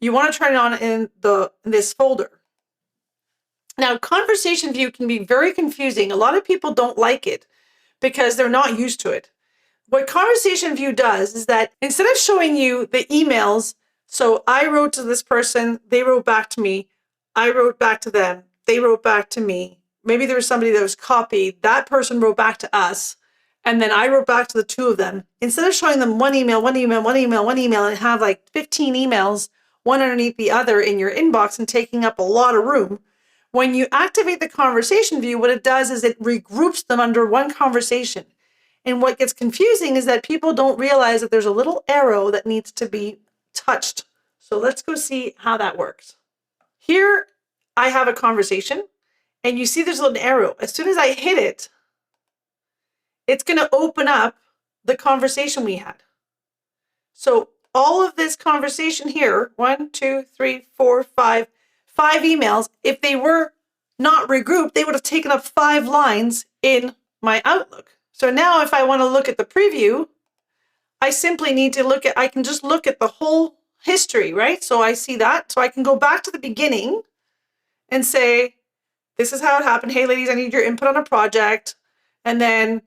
you want to turn it on in this folder. Now, conversation view can be very confusing. A lot of people don't like it because they're not used to it. What conversation view does is that instead of showing you the emails, so I wrote to this person, they wrote back to me, I wrote back to them, they wrote back to me, maybe there was somebody that was copied, that person wrote back to us, and then I wrote back to the two of them. Instead of showing them one email, and have like 15 emails, one underneath the other in your inbox and taking up a lot of room, when you activate the conversation view, what it does is it regroups them under one conversation. And what gets confusing is that people don't realize that there's a little arrow that needs to be touched. So let's go see how that works. Here, I have a conversation, and you see there's a little arrow. As soon as I hit it, it's going to open up the conversation we had. So all of this conversation here, 1, 2, 3, 4, 5 emails, if they were not regrouped, they would have taken up 5 lines in my Outlook. So now if I want to look at the preview, I simply need to I can just look at the whole history, right? So I see that. So I can go back to the beginning and say, this is how it happened. Hey, ladies, I need your input on a project. And then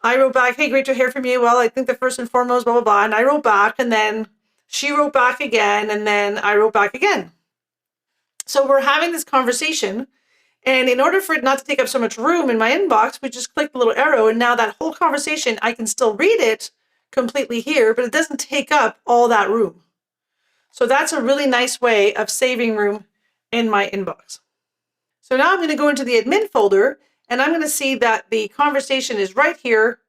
I wrote back, hey, great to hear from you. Well, I think the first and foremost, blah, blah, blah. And I wrote back, and then she wrote back again, and then I wrote back again. So we're having this conversation. And in order for it not to take up so much room in my inbox, we just click the little arrow. And now that whole conversation, I can still read it completely here, but it doesn't take up all that room. So that's a really nice way of saving room in my inbox. So now I'm going to go into the admin folder, and I'm going to see that the conversation is right here.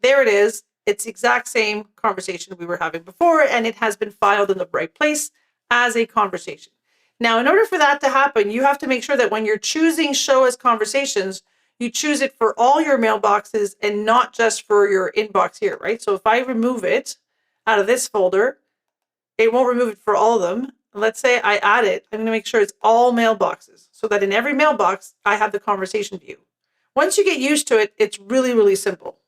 There it is. It's the exact same conversation we were having before, and it has been filed in the right place as a conversation. Now, in order for that to happen, you have to make sure that when you're choosing show as conversations, you choose it for all your mailboxes and not just for your inbox here, right? So if I remove it out of this folder, it won't remove it for all of them. Let's say I add it. I'm going to make sure it's all mailboxes so that in every mailbox, I have the conversation view. Once you get used to it, it's really, really simple.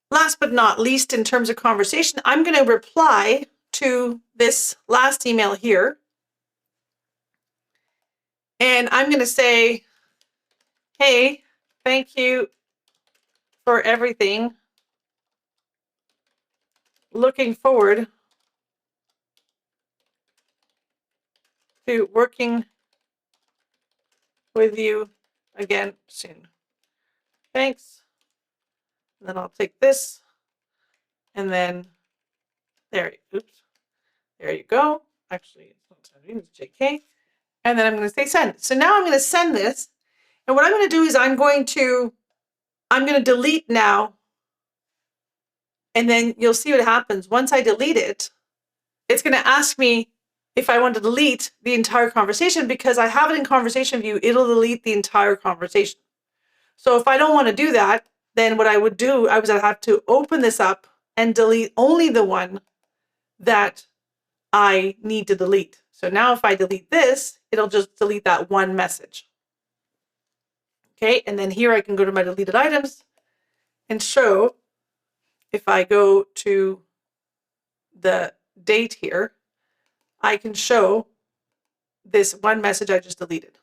Last but not least, in terms of conversation, I'm going to reply to this last email here. And I'm going to say, hey, thank you for everything. Looking forward to working with you again soon. Thanks. And then I'll take this, and then there you go. Actually, it's not sending, it's JK. And then I'm going to say send. So now I'm going to send this. And what I'm going to do is I'm going to delete now. And then you'll see what happens. Once I delete it, it's going to ask me if I want to delete the entire conversation, because I have it in conversation view, it'll delete the entire conversation. So if I don't want to do that, then what I would do, I'd have to open this up and delete only the one that I need to delete. So now if I delete this, it'll just delete that one message. Okay, and then here I can go to my deleted items and show, if I go to the date here, I can show this one message I just deleted.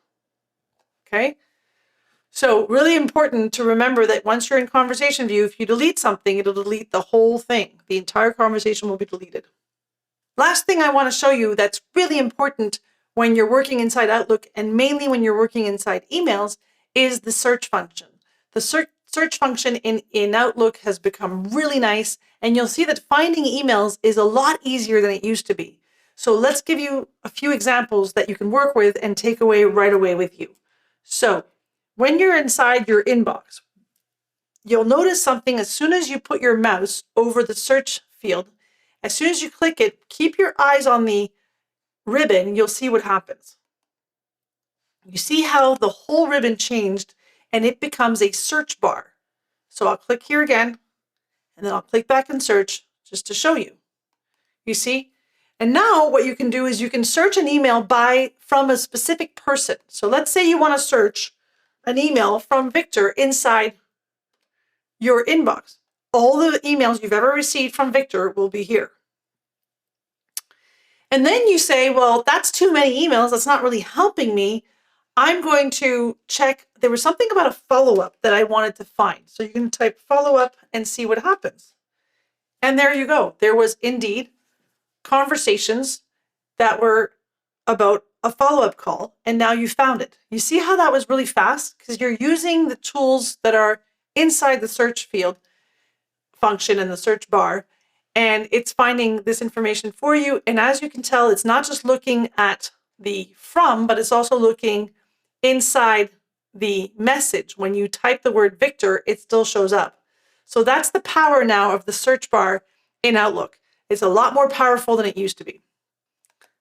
Okay, so really important to remember that once you're in conversation view, if you delete something, it'll delete the whole thing. The entire conversation will be deleted. Last thing I want to show you that's really important when you're working inside Outlook, and mainly when you're working inside emails, is the search function. The search function in Outlook has become really nice, and you'll see that finding emails is a lot easier than it used to be. So let's give you a few examples that you can work with and take away right away with you. So when you're inside your inbox, you'll notice something as soon as you put your mouse over the search field. As soon as you click it, keep your eyes on the ribbon, you'll see what happens. You see how the whole ribbon changed and it becomes a search bar. So I'll click here again, and then I'll click back and search just to show you. You see? And now what you can do is you can search an email from a specific person. So let's say you want to search an email from Victor inside your inbox. All the emails you've ever received from Victor will be here. And then you say, well, that's too many emails. That's not really helping me. I'm going to check. There was something about a follow-up that I wanted to find. So you can type follow-up and see what happens. And there you go. There was indeed conversations that were about a follow-up call, and now you found it. You see how that was really fast? Because you're using the tools that are inside the search field function in the search bar, and it's finding this information for you. And as you can tell, it's not just looking at the from, but it's also looking inside the message. When you type the word Victor, it still shows up. So that's the power now of the search bar in Outlook. It's a lot more powerful than it used to be.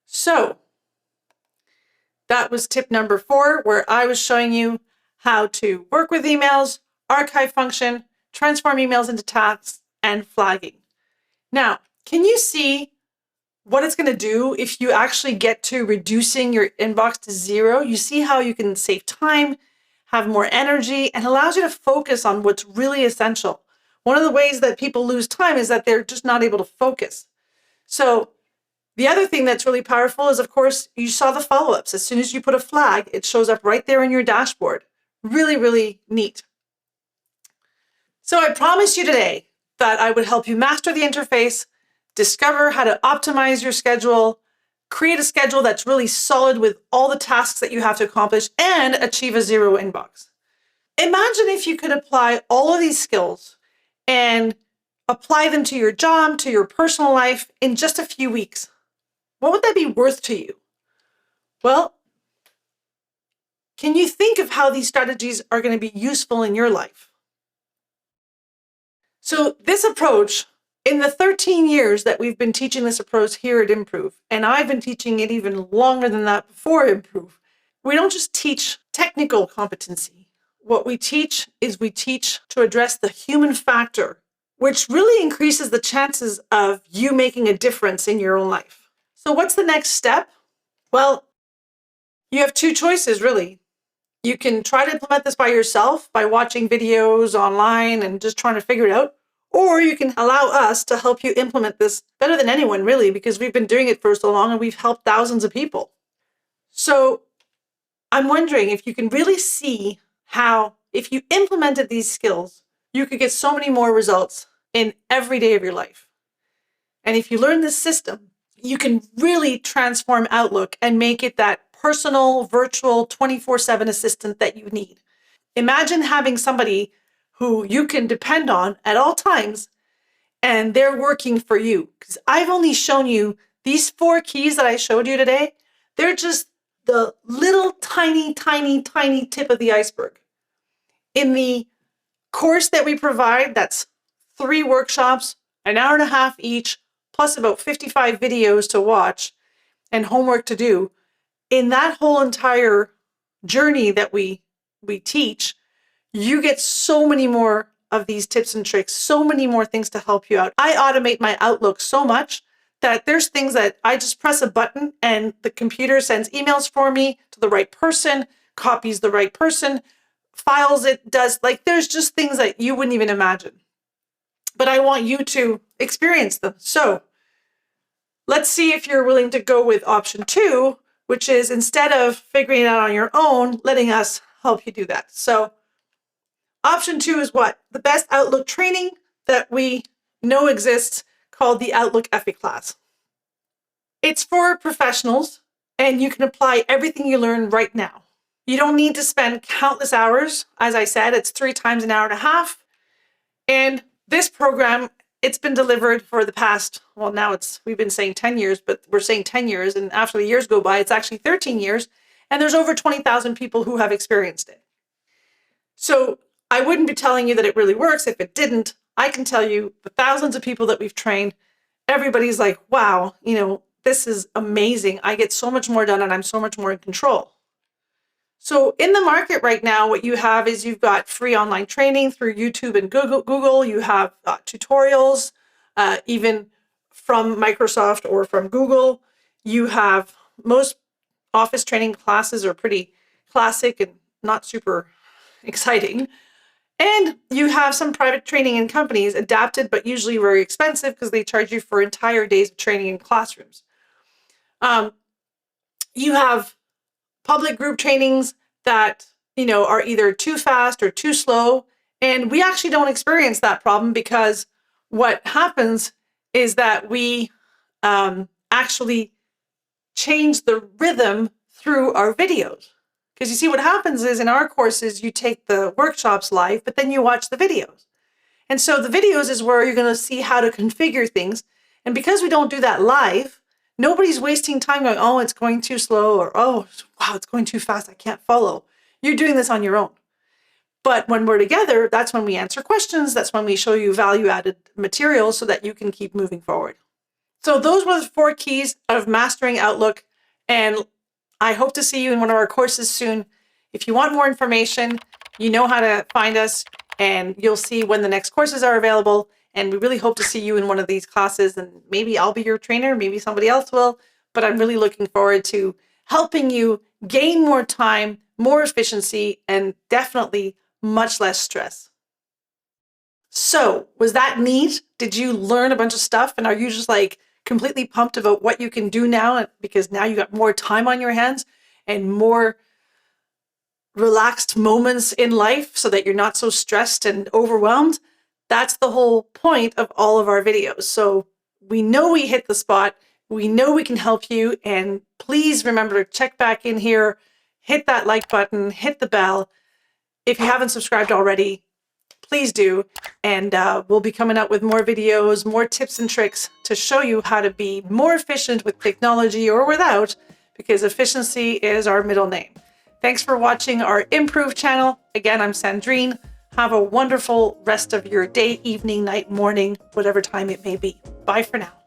So that was tip number 4, where I was showing you how to work with emails, archive function, transform emails into tasks, and flagging. Now, can you see what it's going to do if you actually get to reducing your inbox to 0? You see how you can save time, have more energy, and allows you to focus on what's really essential. One of the ways that people lose time is that they're just not able to focus. So the other thing that's really powerful is, of course, you saw the follow-ups. As soon as you put a flag, it shows up right there in your dashboard. Really, really neat. So I promised you today that I would help you master the interface, discover how to optimize your schedule, create a schedule that's really solid with all the tasks that you have to accomplish, and achieve a 0 inbox. Imagine if you could apply all of these skills and apply them to your job, to your personal life in just a few weeks. What would that be worth to you? Well, can you think of how these strategies are going to be useful in your life? So this approach, in the 13 years that we've been teaching this approach here at Improov, and I've been teaching it even longer than that before Improov, we don't just teach technical competency. What we teach is we teach to address the human factor, which really increases the chances of you making a difference in your own life. So what's the next step? Well, you have 2 choices, really. You can try to implement this by yourself by watching videos online and just trying to figure it out. Or you can allow us to help you implement this better than anyone, really, because we've been doing it for so long and we've helped thousands of people. So I'm wondering if you can really see how, if you implemented these skills, you could get so many more results in every day of your life. And if you learn this system, you can really transform Outlook and make it that personal, virtual, 24/7 assistant that you need. Imagine having somebody who you can depend on at all times, and they're working for you. Because I've only shown you these 4 keys that I showed you today. They're just the little tiny, tiny, tiny tip of the iceberg. In the course that we provide, that's 3 workshops, an hour and a half each, plus about 55 videos to watch and homework to do. In that whole entire journey that we teach, you get so many more of these tips and tricks, so many more things to help you out. I automate my Outlook so much that there's things that I just press a button and the computer sends emails for me to the right person, copies the right person, files it, does, like, there's just things that you wouldn't even imagine. But I want you to experience them. So let's see if you're willing to go with option 2, which is, instead of figuring it out on your own, letting us help you do that. So option 2 is what? The best Outlook training that we know exists, called the Outlook Effie class. It's for professionals, and you can apply everything you learn right now. You don't need to spend countless hours. As I said, it's 3 times an hour and a half. And this program, it's been delivered for the past, well, now we've been saying 10 years, but we're saying 10 years. And after the years go by, it's actually 13 years. And there's over 20,000 people who have experienced it. So I wouldn't be telling you that it really works if it didn't. I can tell you the thousands of people that we've trained, everybody's like, wow, this is amazing. I get so much more done and I'm so much more in control. So in the market right now, what you have is you've got free online training through YouTube and Google. You have tutorials, even from Microsoft or from Google. You have, most office training classes are pretty classic and not super exciting. And you have some private training in companies, adapted, but usually very expensive because they charge you for entire days of training in classrooms. You have public group trainings that, are either too fast or too slow. And we actually don't experience that problem, because what happens is that we actually change the rhythm through our videos. Because you see, what happens is in our courses, you take the workshops live, but then you watch the videos. And so the videos is where you're going to see how to configure things. And because we don't do that live, nobody's wasting time going, oh, it's going too slow, or oh, wow, it's going too fast, I can't follow. You're doing this on your own. But when we're together, that's when we answer questions. That's when we show you value-added material so that you can keep moving forward. So those were the 4 keys of mastering Outlook. And I hope to see you in one of our courses soon. If you want more information, you know how to find us, and you'll see when the next courses are available. And we really hope to see you in one of these classes, and maybe I'll be your trainer, maybe somebody else will, but I'm really looking forward to helping you gain more time, more efficiency, and definitely much less stress. So was that neat? Did you learn a bunch of stuff, and are you just like completely pumped about what you can do now, because now you got more time on your hands and more relaxed moments in life so that you're not so stressed and overwhelmed? That's the whole point of all of our videos. So we know we hit the spot. We know we can help you. And please remember to check back in here, hit that like button, hit the bell. If you haven't subscribed already, please do. And we'll be coming out with more videos, more tips and tricks to show you how to be more efficient with technology or without, because efficiency is our middle name. Thanks for watching our Improov channel. Again, I'm Sandrine. Have a wonderful rest of your day, evening, night, morning, whatever time it may be. Bye for now.